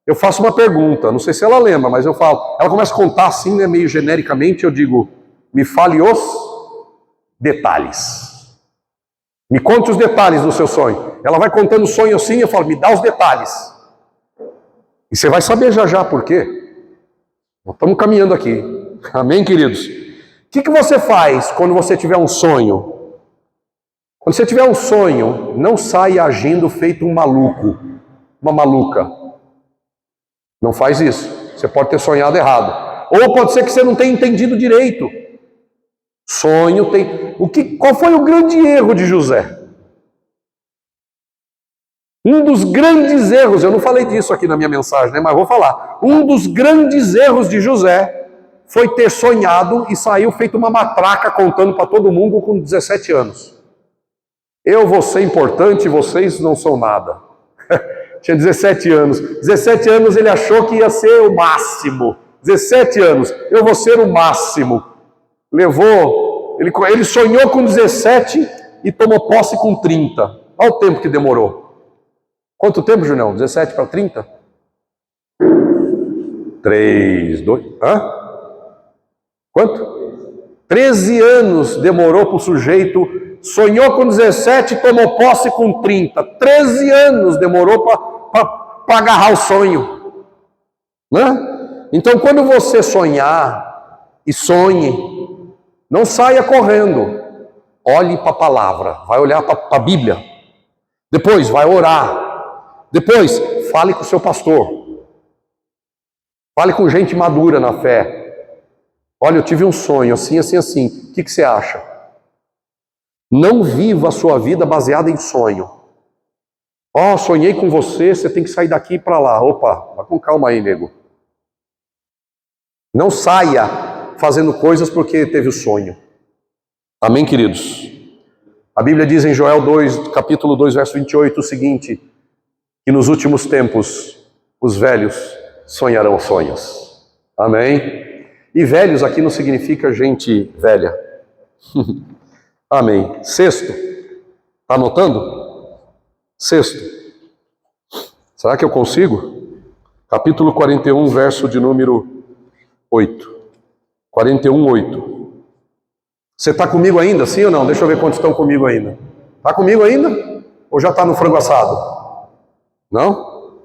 eu faço uma pergunta. Não sei se ela lembra, mas eu falo. Ela começa a contar assim, né, meio genericamente. Eu digo, me fale os detalhes. Me conte os detalhes do seu sonho. Ela vai contando o sonho assim, eu falo, me dá os detalhes. E você vai saber já por quê. Nós estamos caminhando aqui. Amém, queridos? O que você faz quando você tiver um sonho? Quando você tiver um sonho, não saia agindo feito um maluco, uma maluca. Não faz isso. Você pode ter sonhado errado. Ou pode ser que você não tenha entendido direito. Sonho tem... Qual foi o grande erro de José? Um dos grandes erros, eu não falei disso aqui na minha mensagem, né, mas vou falar. Um dos grandes erros de José foi ter sonhado e saiu feito uma matraca contando para todo mundo com 17 anos. Eu vou ser importante, vocês não são nada. Tinha 17 anos. 17 anos ele achou que ia ser o máximo. 17 anos, eu vou ser o máximo. Ele sonhou com 17 e tomou posse com 30. Olha o tempo que demorou. Quanto tempo, Julião? 17 para 30? 3, 2... Hã? Quanto? 13 anos demorou para o sujeito, sonhou com 17 e tomou posse com 30. 13 anos demorou para agarrar o sonho. Né? Então, quando você sonhar e sonhe, não saia correndo. Olhe para a palavra, vai olhar para a Bíblia. Depois vai orar. Depois, fale com o seu pastor. Fale com gente madura na fé. Olha, eu tive um sonho, assim, assim, assim. O que você acha? Não viva a sua vida baseada em sonho. Ó, sonhei com você, você tem que sair daqui e para lá. Opa, vai com calma aí, nego. Não saia fazendo coisas porque teve o sonho. Amém, queridos? A Bíblia diz em Joel 2, capítulo 2, verso 28, o seguinte: que nos últimos tempos os velhos sonharão sonhos. Amém? E velhos aqui não significa gente velha. Amém. Sexto, está anotando? Sexto, será que eu consigo? Capítulo 41, verso de número 8. 41, 8. Você está comigo ainda, sim ou não? Deixa eu ver quantos estão comigo ainda. Está comigo ainda? Ou já está no frango assado? Não?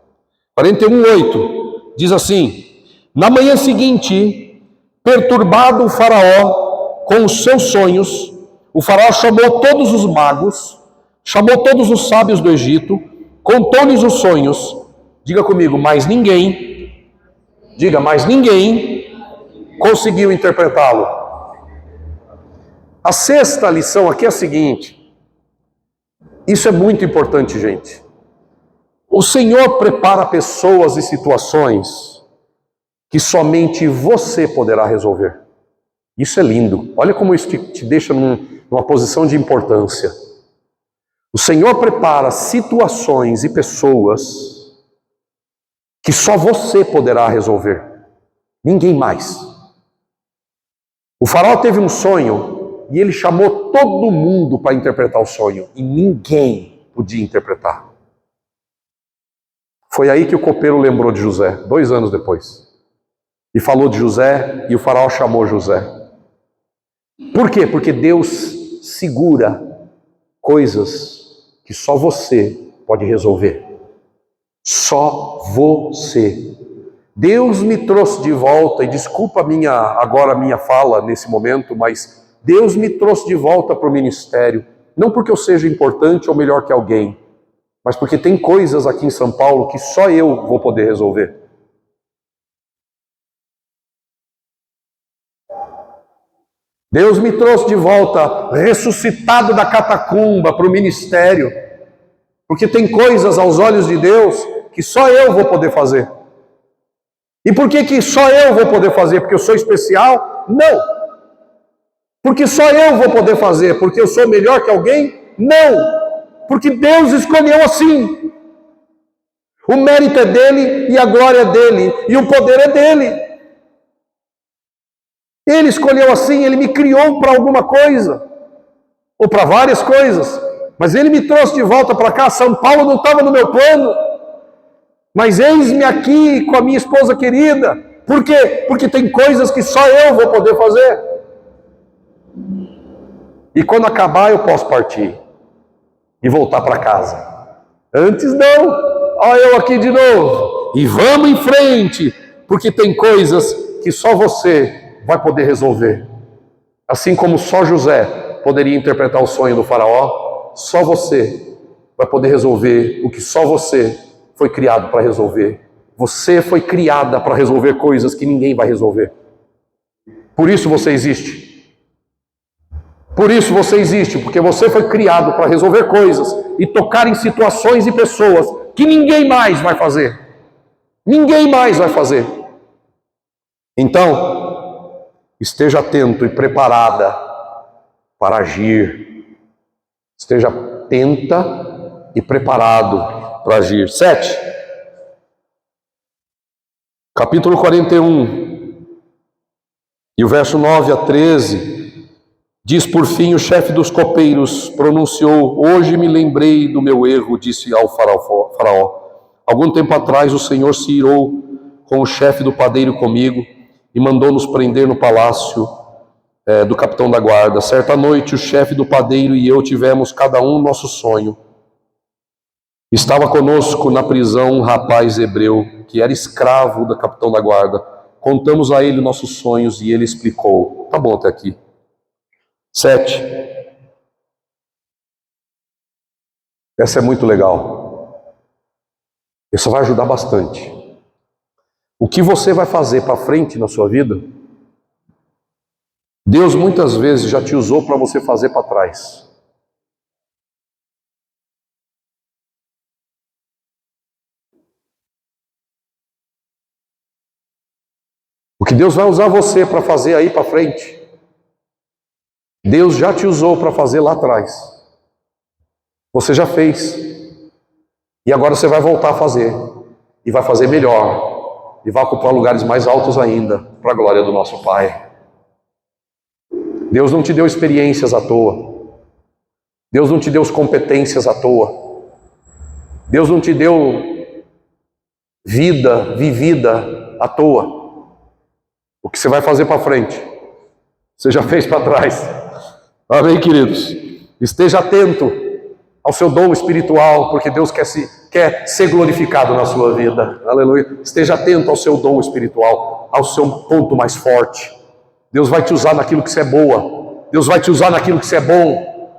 41, 8. Diz assim: na manhã seguinte, perturbado o faraó com os seus sonhos, o faraó chamou todos os magos, chamou todos os sábios do Egito, contou-lhes os sonhos. Diga comigo, mas ninguém, diga, mas ninguém conseguiu interpretá-lo. A sexta lição aqui é a seguinte, isso é muito importante, gente. O Senhor prepara pessoas e situações que somente você poderá resolver. Isso é lindo. Olha como isso te deixa numa posição de importância. O Senhor prepara situações e pessoas que só você poderá resolver. Ninguém mais. O faraó teve um sonho e ele chamou todo mundo para interpretar o sonho. E ninguém podia interpretar. Foi aí que o copeiro lembrou de José, 2 anos depois. E falou de José, e o faraó chamou José. Por quê? Porque Deus segura coisas que só você pode resolver. Só você. Deus me trouxe de volta, e desculpa agora a minha fala nesse momento, mas Deus me trouxe de volta para o ministério, não porque eu seja importante ou melhor que alguém, mas porque tem coisas aqui em São Paulo que só eu vou poder resolver. Deus me trouxe de volta, ressuscitado da catacumba, para o ministério, porque tem coisas aos olhos de Deus que só eu vou poder fazer. E por que só eu vou poder fazer? Porque eu sou especial? Não. Porque só eu vou poder fazer? Porque eu sou melhor que alguém? Não. Porque Deus escolheu assim. O mérito é dele e a glória é dele e o poder é dele. Ele escolheu assim, ele me criou para alguma coisa, ou para várias coisas, mas ele me trouxe de volta para cá. São Paulo não estava no meu plano, mas eis-me aqui com a minha esposa querida. Por quê? Porque tem coisas que só eu vou poder fazer. E quando acabar eu posso partir e voltar para casa. Antes não. Olha eu aqui de novo. E vamos em frente, porque tem coisas que só você vai poder resolver. Assim como só José poderia interpretar o sonho do faraó, só você vai poder resolver o que só você foi criado para resolver. Você foi criada para resolver coisas que ninguém vai resolver. Por isso você existe. Por isso você existe, porque você foi criado para resolver coisas e tocar em situações e pessoas que ninguém mais vai fazer. Ninguém mais vai fazer. Então, esteja atento e preparada para agir. Esteja atenta e preparado para agir. 7. Capítulo 41. E o verso 9 a 13. Diz por fim o chefe dos copeiros, pronunciou: hoje me lembrei do meu erro, disse ao faraó. Algum tempo atrás o Senhor se irou com o chefe do padeiro comigo e mandou-nos prender no palácio do capitão da guarda. Certa noite o chefe do padeiro e eu tivemos cada um nosso sonho. Estava conosco na prisão um rapaz hebreu que era escravo do capitão da guarda. Contamos a ele nossos sonhos e ele explicou. Tá bom até aqui. 7. Essa é muito legal. Isso vai ajudar bastante. O que você vai fazer para frente na sua vida, Deus muitas vezes já te usou para você fazer para trás. O que Deus vai usar você para fazer aí para frente, Deus já te usou para fazer lá atrás. Você já fez. E agora você vai voltar a fazer. E vai fazer melhor. E vai ocupar lugares mais altos ainda, para a glória do nosso Pai. Deus não te deu experiências à toa. Deus não te deu competências à toa. Deus não te deu vida vivida à toa. O que você vai fazer para frente, você já fez para trás. Amém, queridos? Esteja atento ao seu dom espiritual, porque Deus quer ser glorificado na sua vida. Aleluia. Esteja atento ao seu dom espiritual, ao seu ponto mais forte. Deus vai te usar naquilo que você é boa. Deus vai te usar naquilo que você é bom.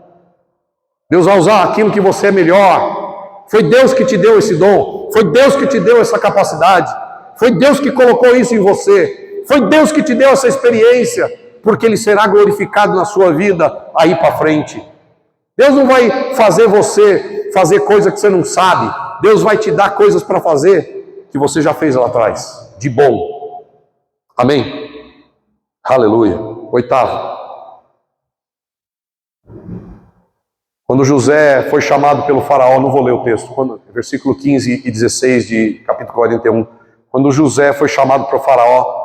Deus vai usar aquilo que você é melhor. Foi Deus que te deu esse dom. Foi Deus que te deu essa capacidade. Foi Deus que colocou isso em você. Foi Deus que te deu essa experiência, porque Ele será glorificado na sua vida aí para frente. Deus não vai fazer você fazer coisa que você não sabe. Deus vai te dar coisas para fazer que você já fez lá atrás, de bom. Amém? Aleluia. 8. Quando José foi chamado pelo faraó, não vou ler o texto, versículo 15 e 16 de capítulo 41. Quando José foi chamado para o faraó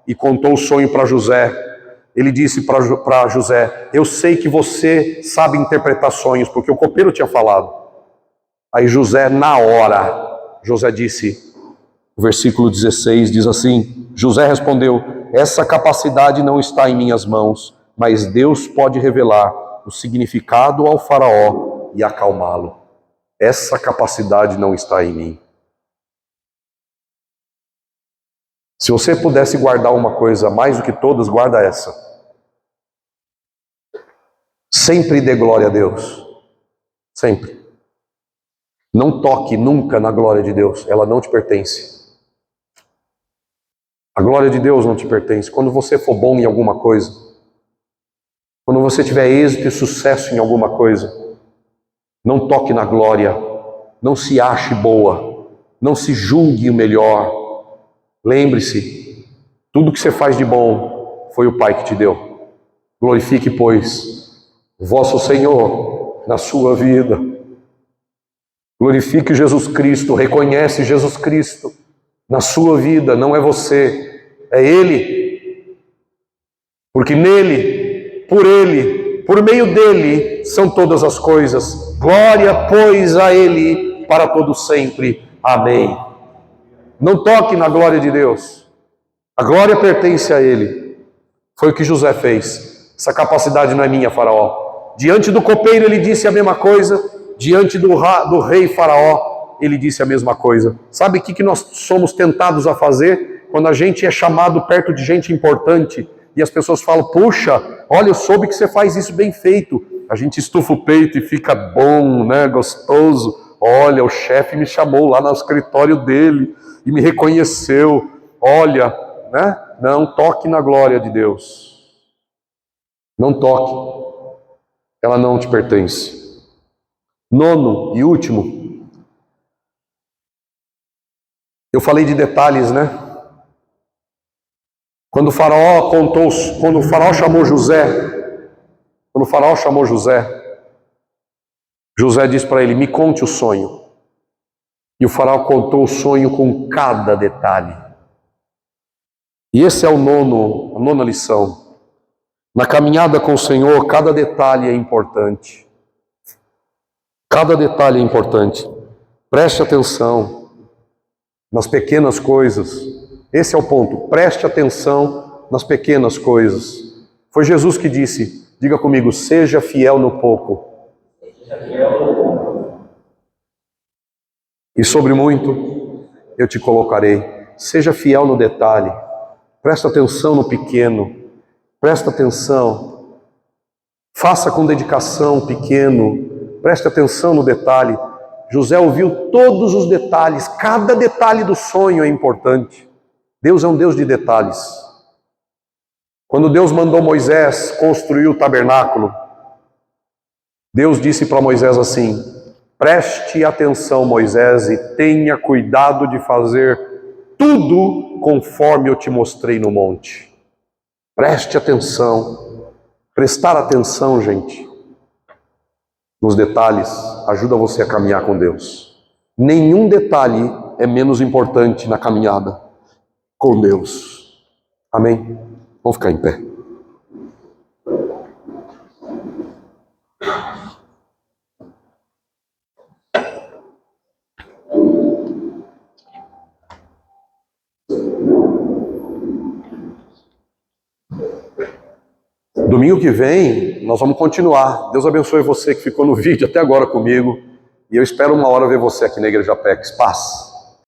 e contou o sonho para José, ele disse para José: eu sei que você sabe interpretar sonhos, porque o copeiro tinha falado. Aí José, na hora, José disse, o versículo 16 diz assim: José respondeu: essa capacidade não está em minhas mãos, mas Deus pode revelar o significado ao faraó e acalmá-lo. Essa capacidade não está em mim. Se você pudesse guardar uma coisa mais do que todas, guarda essa. Sempre dê glória a Deus. Sempre. Não toque nunca na glória de Deus. Ela não te pertence. A glória de Deus não te pertence. Quando você for bom em alguma coisa, quando você tiver êxito e sucesso em alguma coisa, não toque na glória. Não se ache boa. Não se julgue o melhor. Lembre-se, tudo que você faz de bom foi o Pai que te deu. Glorifique, pois, o vosso Senhor na sua vida. Glorifique Jesus Cristo, reconhece Jesus Cristo na sua vida, não é você, é Ele. Porque nele, por meio dele, são todas as coisas. Glória, pois, a Ele para todo sempre. Amém. Não toque na glória de Deus. A glória pertence a Ele. Foi o que José fez. Essa capacidade não é minha, faraó. Diante do copeiro ele disse a mesma coisa. Diante do rei faraó ele disse a mesma coisa. Sabe o que nós somos tentados a fazer? Quando a gente é chamado perto de gente importante e as pessoas falam: puxa, olha, eu soube que você faz isso bem feito. A gente estufa o peito e fica bom, né, gostoso. Olha, o chefe me chamou lá no escritório dele e me reconheceu. Olha, né? Não toque na glória de Deus. Não toque. ela não te pertence. Nono e último, eu falei de detalhes, né? Quando o faraó chamou José, José disse para ele: me conte o sonho. E o faraó contou o sonho com cada detalhe. E esse é a nona lição. Na caminhada com o Senhor, cada detalhe é importante. Cada detalhe é importante. Preste atenção nas pequenas coisas. Esse é o ponto. Preste atenção nas pequenas coisas. Foi Jesus que disse, diga comigo, seja fiel no pouco. E sobre muito eu te colocarei. Seja fiel no detalhe. Presta atenção no pequeno. Presta atenção. Faça com dedicação o pequeno. Preste atenção no detalhe. José ouviu todos os detalhes. Cada detalhe do sonho é importante. Deus é um Deus de detalhes. Quando Deus mandou Moisés construir o tabernáculo, Deus disse para Moisés assim: preste atenção, Moisés, e tenha cuidado de fazer tudo conforme eu te mostrei no monte. Preste atenção. Prestar atenção, gente, nos detalhes, ajuda você a caminhar com Deus. Nenhum detalhe é menos importante na caminhada com Deus. Amém? Vamos ficar em pé. Domingo que vem, nós vamos continuar. Deus abençoe você que ficou no vídeo até agora comigo. E eu espero uma hora ver você aqui na Igreja Apex. Paz.